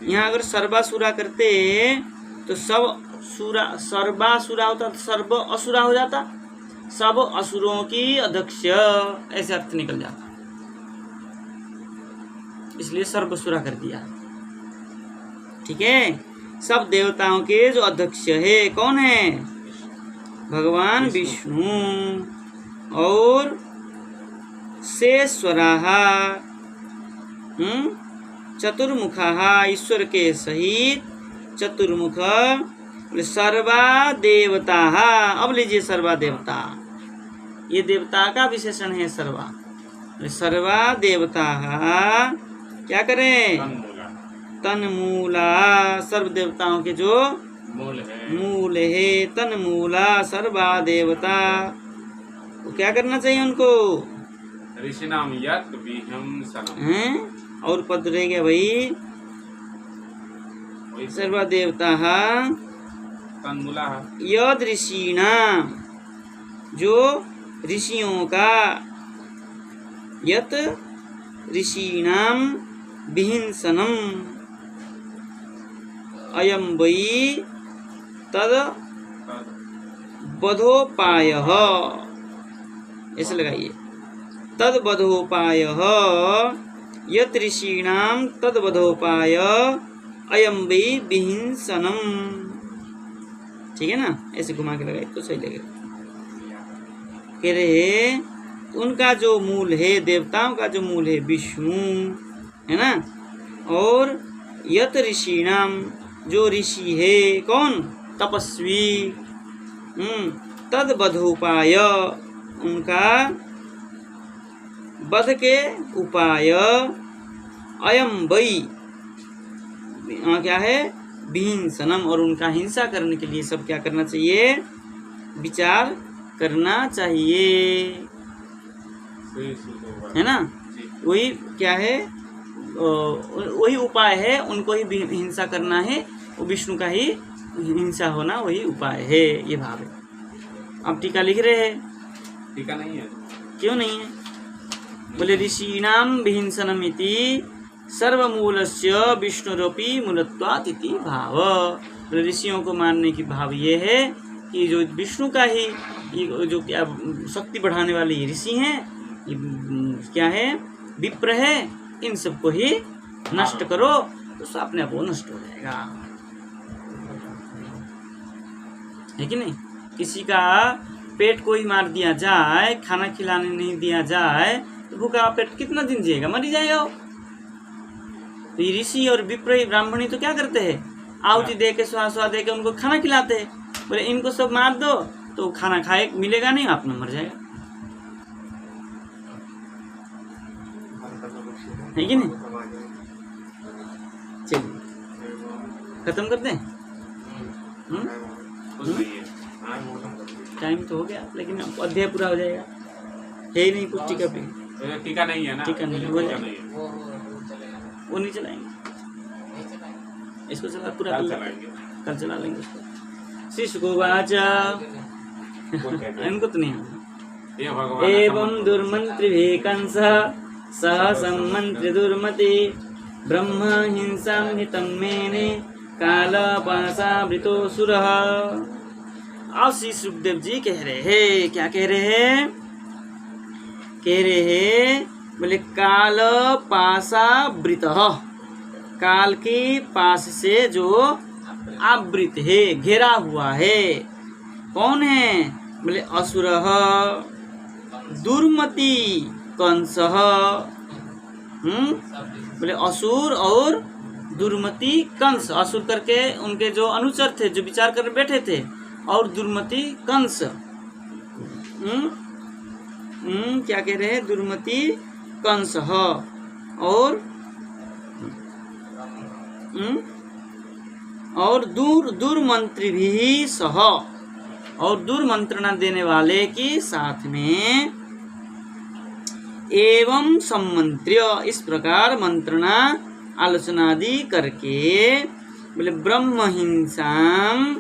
यहाँ अगर सर्वासुरा करते तो सब सुरा सर्वासुरा होता तो सर्व असुरा हो जाता, सब असुरों की अध्यक्ष ऐसे अर्थ निकल जाता, इसलिए सर्वसुरा कर दिया, ठीक है। सब देवताओं के जो अध्यक्ष है कौन है? भगवान विष्णु और शेषवराः चतुर्मुखाः ईश्वर के सहित चतुर्मुख सर्वा देवताः। अब लीजिए सर्वा देवता, ये देवता का विशेषण है सर्वा। सर्वा देवताः क्या करें? तन्मूला, तन्मूला सर्व देवताओं के जो मूल है, तन्मूला सर्वा देवता। तो क्या करना चाहिए उनको? ऋषिणाम यत् विहिंसनम् हैं? और पद रह गया भाई, सर्वा देवता तन्मूला यद ऋषिणाम जो ऋषियों का, यत ऋषिणाम विहिंसनम अयम वै तद बधोपायः, ऐसे लगाइए, तद बधोपायः यत ऋषिणाम तद बधोपाय अयम वै विहिंसनम, ठीक है ना, ऐसे घुमा के लगाइए तो सही लगेगा। कह रहे उनका जो मूल है, देवताओं का जो मूल है विष्णु है ना, और यत ऋषिणाम जो ऋषि है कौन? तपस्वी, तद बधोपाय उनका वध के उपाय, अयम वै क्या है? विहिंसनम, और उनका हिंसा करने के लिए सब क्या करना चाहिए? विचार करना चाहिए, है ना। वही क्या है? वही उपाय है, उनको ही हिंसा करना है, वो विष्णु का ही हिंसा होना वही उपाय है, ये भाव है। अब टीका लिख रहे हैं, टीका नहीं है, क्यों नहीं है? बोले ऋषीणाम विहिंसनम इति सर्वमूलस्य विष्णुरूपी मूलत्वात् इति भाव। बोले ऋषियों को मानने की भाव ये है कि जो विष्णु का ही ये जो क्या शक्ति बढ़ाने वाले ये ऋषि हैं, ये क्या है? विप्र है, इन सबको ही नष्ट करो तो सब अपने आप वो नष्ट हो जाएगा, है कि नहीं। किसी का पेट को ही मार दिया जाए, खाना खिलाने नहीं दिया जाए तो भूखा पेट कितना दिन जिएगा? मर ही जाएगा। तो ये ऋषि और विप्र ब्राह्मणी तो क्या करते हैं? आहुति दे के स्वाहा दे के उनको खाना खिलाते हैं। बोले इनको सब मार दो तो खाना खाए मिलेगा नहीं, अपना मर जाएगा, है कि नहीं। चलिए खत्म करते हैं। टाइम तो हो गया, लेकिन अब अध्याय पूरा हो जाएगा, है ही नहीं कुछ टीका पे। तो टीका नहीं है ना, टीका नहीं, टीका हो जाएगा। नहीं है, वो चलेगा वो नहीं चलाएंगे, नहीं चलाएगा इसको चला पूरा कल कर चलाएंगे। कल चला लेंगे उसको। श्री शुकोवाच, इनको तो नहीं आता। ये भगवान एवं दुर्मंत्रिभिः कंसः सह सम्मन्त्रि दुर्मति ब्रह्म हिंसां हितं मेने कालपाशावृतोऽसुरः। अब श्री सुखदेव जी कह रहे हैं, क्या कह रहे हैं? कह रहे हैं बोले काल पाशावृतः, काल के पास से जो आवृत है, घेरा हुआ है, कौन है? बोले असुरः दुर्मति कंसः। बोले असुर और दुर्मति कंस, असुर करके उनके जो अनुचर थे, जो विचार कर बैठे थे, और दुर्मति कंस। क्या कह रहे हैं? दुर्मति कंस और दुर्मंत्री भी सह, और दुर्मंत्रणा देने वाले के साथ में एवं सम्मंत्र्य, इस प्रकार मंत्रणा आलोचनादि करके बोले ब्रह्म हिंसाम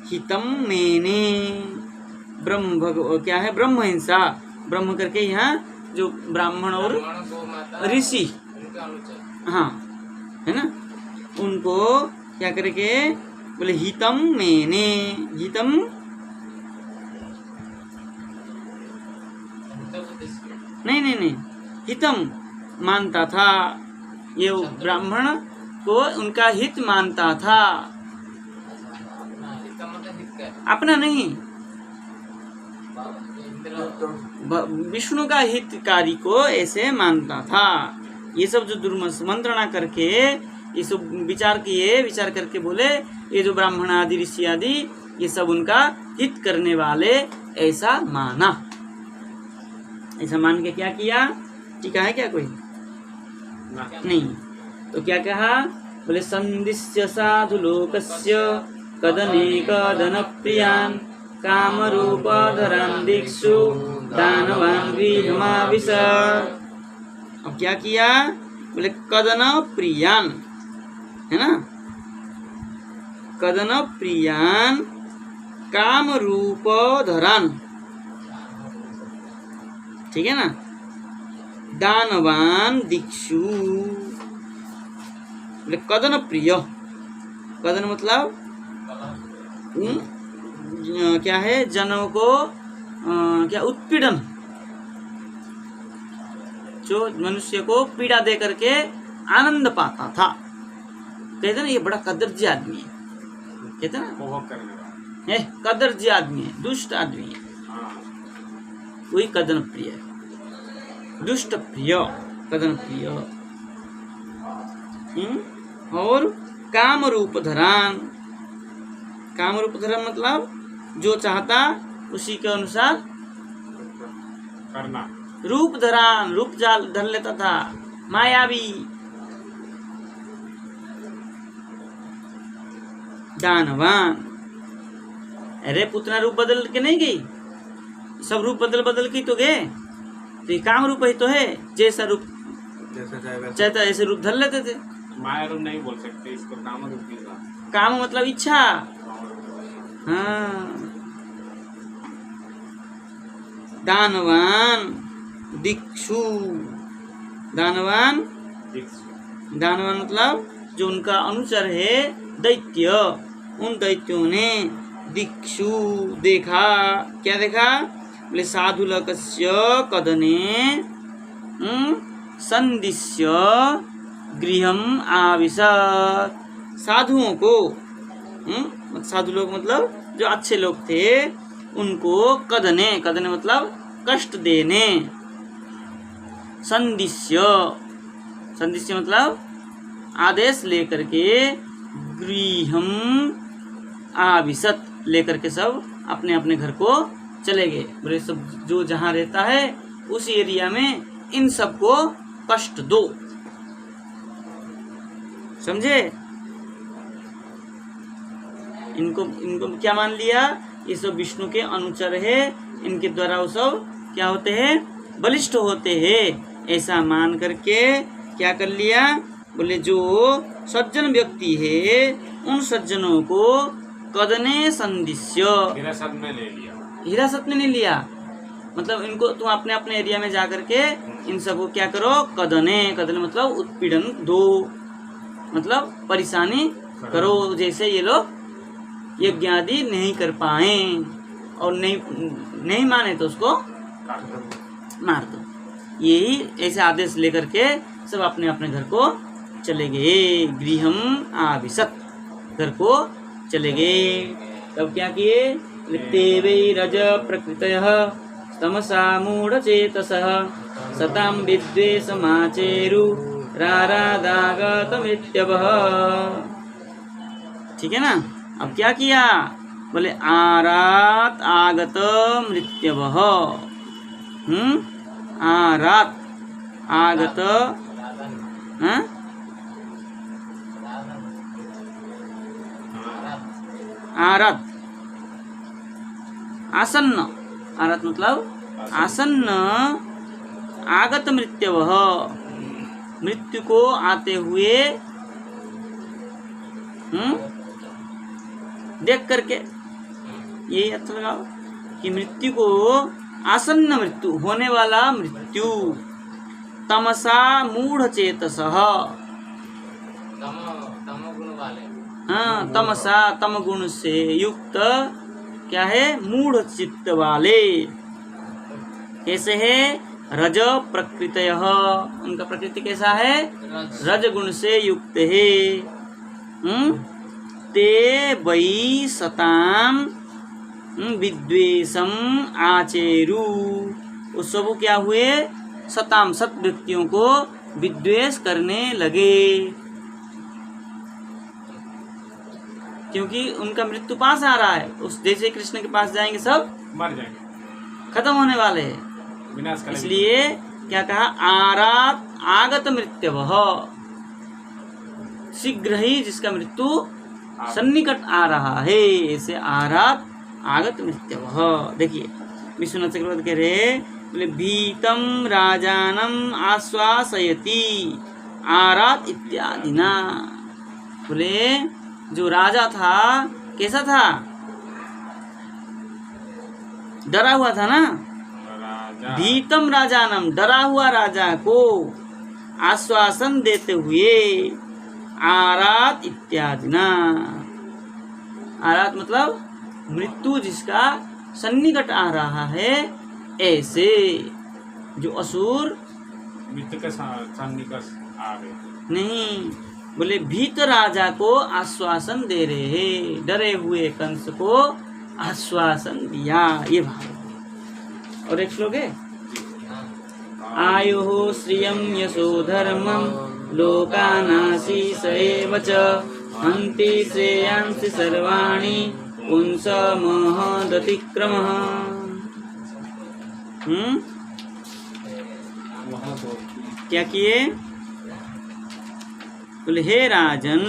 हितम मेने। क्या है? ब्रह्म हिंसा, ब्रह्म करके यहाँ जो ब्राह्मण और ऋषि, हाँ है ना, उनको क्या करके बोले हितम मेने, हितम नहीं हितम मानता था, ये ब्राह्मण को उनका हित मानता था, अपना नहीं, विष्णु का हितकारी को ऐसे मानता था। ये सब जो दुर्मंत्रणा करके ये सब विचार किए, विचार करके बोले ये जो ब्राह्मण आदि ऋषि आदि ये सब उनका हित करने वाले, ऐसा माना। ऐसा मान के क्या किया? टीका है क्या कोई? नहीं। तो क्या कहा? बोले संदिश्य साधु लोकस्य कदनेकदन प्रियान् कामरूपधरान् दिक्षु दानवान् गृहमाविशत्। अब क्या किया? बोले कदन प्रियान, है ना, कदन प्रियान काम रूप धरान, ठीक है ना, दानवान दिक्षु। बोले कदन प्रिय, कदन मतलब क्या है? जनों को क्या उत्पीड़न, जो मनुष्य को पीड़ा दे करके आनंद पाता था। कहते ना ये बड़ा कदर्जी आदमी है, कहते ना कदर्जी आदमी है, दुष्ट आदमी है, वही कदन प्रिय, दुष्ट प्रिय, कदन प्रिय। और काम रूप धरान, काम रूप धरान मतलब जो चाहता उसी के अनुसार करना। रूप धरान, रूप जाल धर लेता था, मायावी। दानवान, अरे पुतना रूप बदल के नहीं गई, सब रूप बदल के तो गए, तो ये काम रूप ही तो है, जैसा रूप चाहता ऐसे रूप धर लेते थे। माया रूप नहीं बोल सकते इसको, काम रूप की बात। काम मतलब इच्छा, हाँ। दानवान दिक्षु, दानवान मतलब जो उनका अनुचर है दैत्य, उन दैत्यों ने दिक्षु देखा, क्या देखा? बोले साधुलकस्य कदने संदिश्य गृहम आविशत्। साधुओं को, साधु लोग मतलब जो अच्छे लोग थे, उनको कदने, कदने मतलब कष्ट देने, संदिश्य, संदिश्य मतलब आदेश लेकर के, गृहम आविशत् लेकर के सब अपने अपने घर को चले गए। बोले सब जो जहाँ रहता है उस एरिया में इन सबको कष्ट दो, समझे? इनको इनको क्या मान लिया, ये सब विष्णु के अनुचर है, इनके द्वारा वो सब क्या होते हैं, बलिष्ठ होते हैं। ऐसा मान करके क्या कर लिया, बोले जो सज्जन व्यक्ति है उन सज्जनों को कदने संदिश्य, हिरासत में ले लिया। हिरासत में नहीं लिया, मतलब इनको तुम अपने अपने एरिया में जा करके इन सबको क्या करो, कदने, कदने मतलब उत्पीड़न दो, मतलब परेशानी करो। जैसे ये लोग यज्ञ आदि नहीं कर पाए और नहीं माने तो उसको मार दो। यही ऐसे आदेश लेकर के सब अपने अपने घर को चले गए। गृहम आविशत, घर को चले गए। तब क्या किए, तेवै रज प्रकृतयः तमसा मूढ़चेतसः सतां विद्वेषमाचेरु रारादागतमित्यवः। ठीक है ना। अब क्या किया, बोले आरात आगत मृत्यवः। आरात आगत, हाँ? आरात आसन्न, आरात मतलब आसन्न, आगत मृत्यवः मृत्यु को आते हुए देख करके, यही अर्थ लगाओ कि मृत्यु को आसन्न, मृत्यु होने वाला मृत्यु, तमसा मूढ़ चेतसः, तमोगुण वाले, हाँ तमसा तम गुण से युक्त क्या है, मूढ़ चित्त वाले। कैसे है, रज प्रकृतयः, उनका प्रकृति कैसा है, रज गुण से युक्त है। ते वै सताम विद्वेषम आचेरु, उस सब क्या हुए, सताम सत व्यक्तियों को विद्वेष करने लगे, क्योंकि उनका मृत्यु पास आ रहा है। उस जैसे कृष्ण के पास जाएंगे सब मर जाएंगे, खत्म होने वाले हैं। विनाश करेंगे। इसलिए क्या कहा, आरात आगत मृत्यवः, शीघ्र ही जिसका मृत्यु सन्निकट आ रहा है, ऐसे आरात आगत मृत्यवः। देखिए विश्वनाथ चक्रवर्ती कह रहे, बोले भीतम राजानम आश्वासयति आरात इत्यादि ना। बोले जो राजा था कैसा था, डरा हुआ था ना। राजा भीतम राजानम, डरा हुआ राजा को आश्वासन देते हुए आरात इत्यादि ना। आरात मतलब मृत्यु जिसका सन्निकट आ रहा है, ऐसे जो असुर मृत्यु के सन्निकट आ गए। नहीं, बोले भीत राजा को आश्वासन दे रहे हैं, डरे हुए कंस को आश्वासन दिया, ये भाव। और एक श्लोक है, आयु श्रियं यशो धर्मं लोकानाशीष एव च हन्ति श्रेयांसि सर्वाणि पुंस महदतिक्रमः। क्या किए, बोले हे राजन,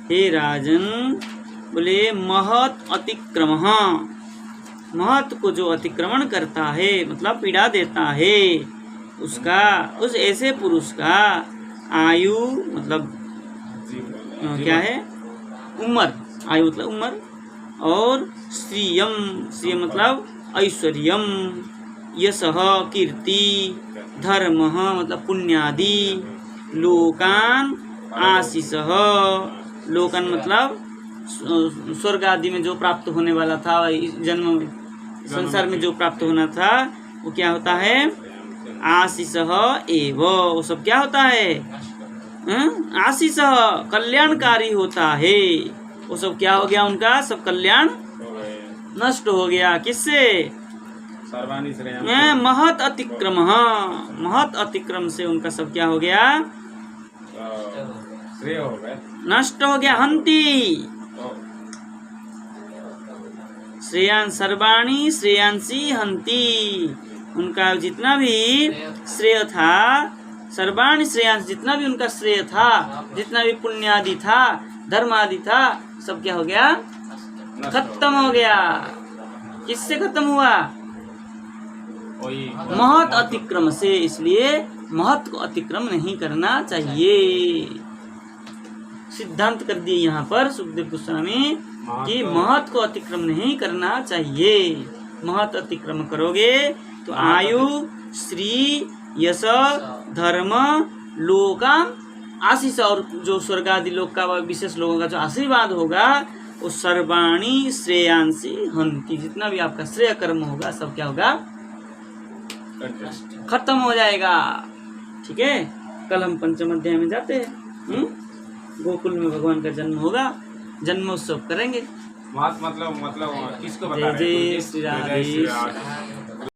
हे राजन, बोले महत अतिक्रमः, महत को जो अतिक्रमण करता है मतलब पीड़ा देता है, उसका, उस ऐसे पुरुष का आयु मतलब क्या है, उम्र, आयु मतलब उम्र, और श्रियम, श्रियम मतलब ऐश्वर्यम, यशः कीर्ति, धर्मः मतलब पुण्यादि, लोकान आशीषः, लोकान मतलब स्वर्ग आदि में जो प्राप्त होने वाला था, इस जन्म में संसार में जो प्राप्त होना था, वो क्या होता है, आशीषः एव, वो सब क्या होता है, आशीषः कल्याणकारी होता है। वो सब क्या हो गया, उनका सब कल्याण नष्ट हो गया, किससे, सर्वाणि श्रेयांसि, महत अतिक्रम, महत अतिक्रम से उनका सब क्या हो गया, श्रेय हो गए, नष्ट हो गया। हंती श्रेयां सर्वाणी श्रेयांसी हंती, उनका जितना भी श्रेय था सर्वाणी श्रेयांश, जितना भी उनका श्रेय था, जितना भी पुण्य आदि था, धर्म आदि था, सब क्या हो गया? खत्म हो गया। किससे खत्म हुआ? वही महत अतिक्रम से। इसलिए महत को अतिक्रम नहीं करना चाहिए। सिद्धांत कर दिए यहाँ पर सुखदेव गोस्वामी कि महत को अतिक्रम नहीं करना चाहिए। महत अतिक्रम करोगे तो आयु, श्री, यश, धर्म, लोकाम, आशीष और जो स्वर्ग आदि लोक का विशेष लोगों का जो आशीर्वाद होगा वो सर्वाणी श्रेयांसी हंति, जितना भी आपका श्रेय कर्म होगा सब क्या होगा? खत्म हो जाएगा। ठीक है, कल हम पंचम अध्याय में जाते हैं। गोकुल में भगवान का जन्म होगा, जन्मोत्सव करेंगे। मतलब किसको बता जय रहे हैं? जय श्री राधे।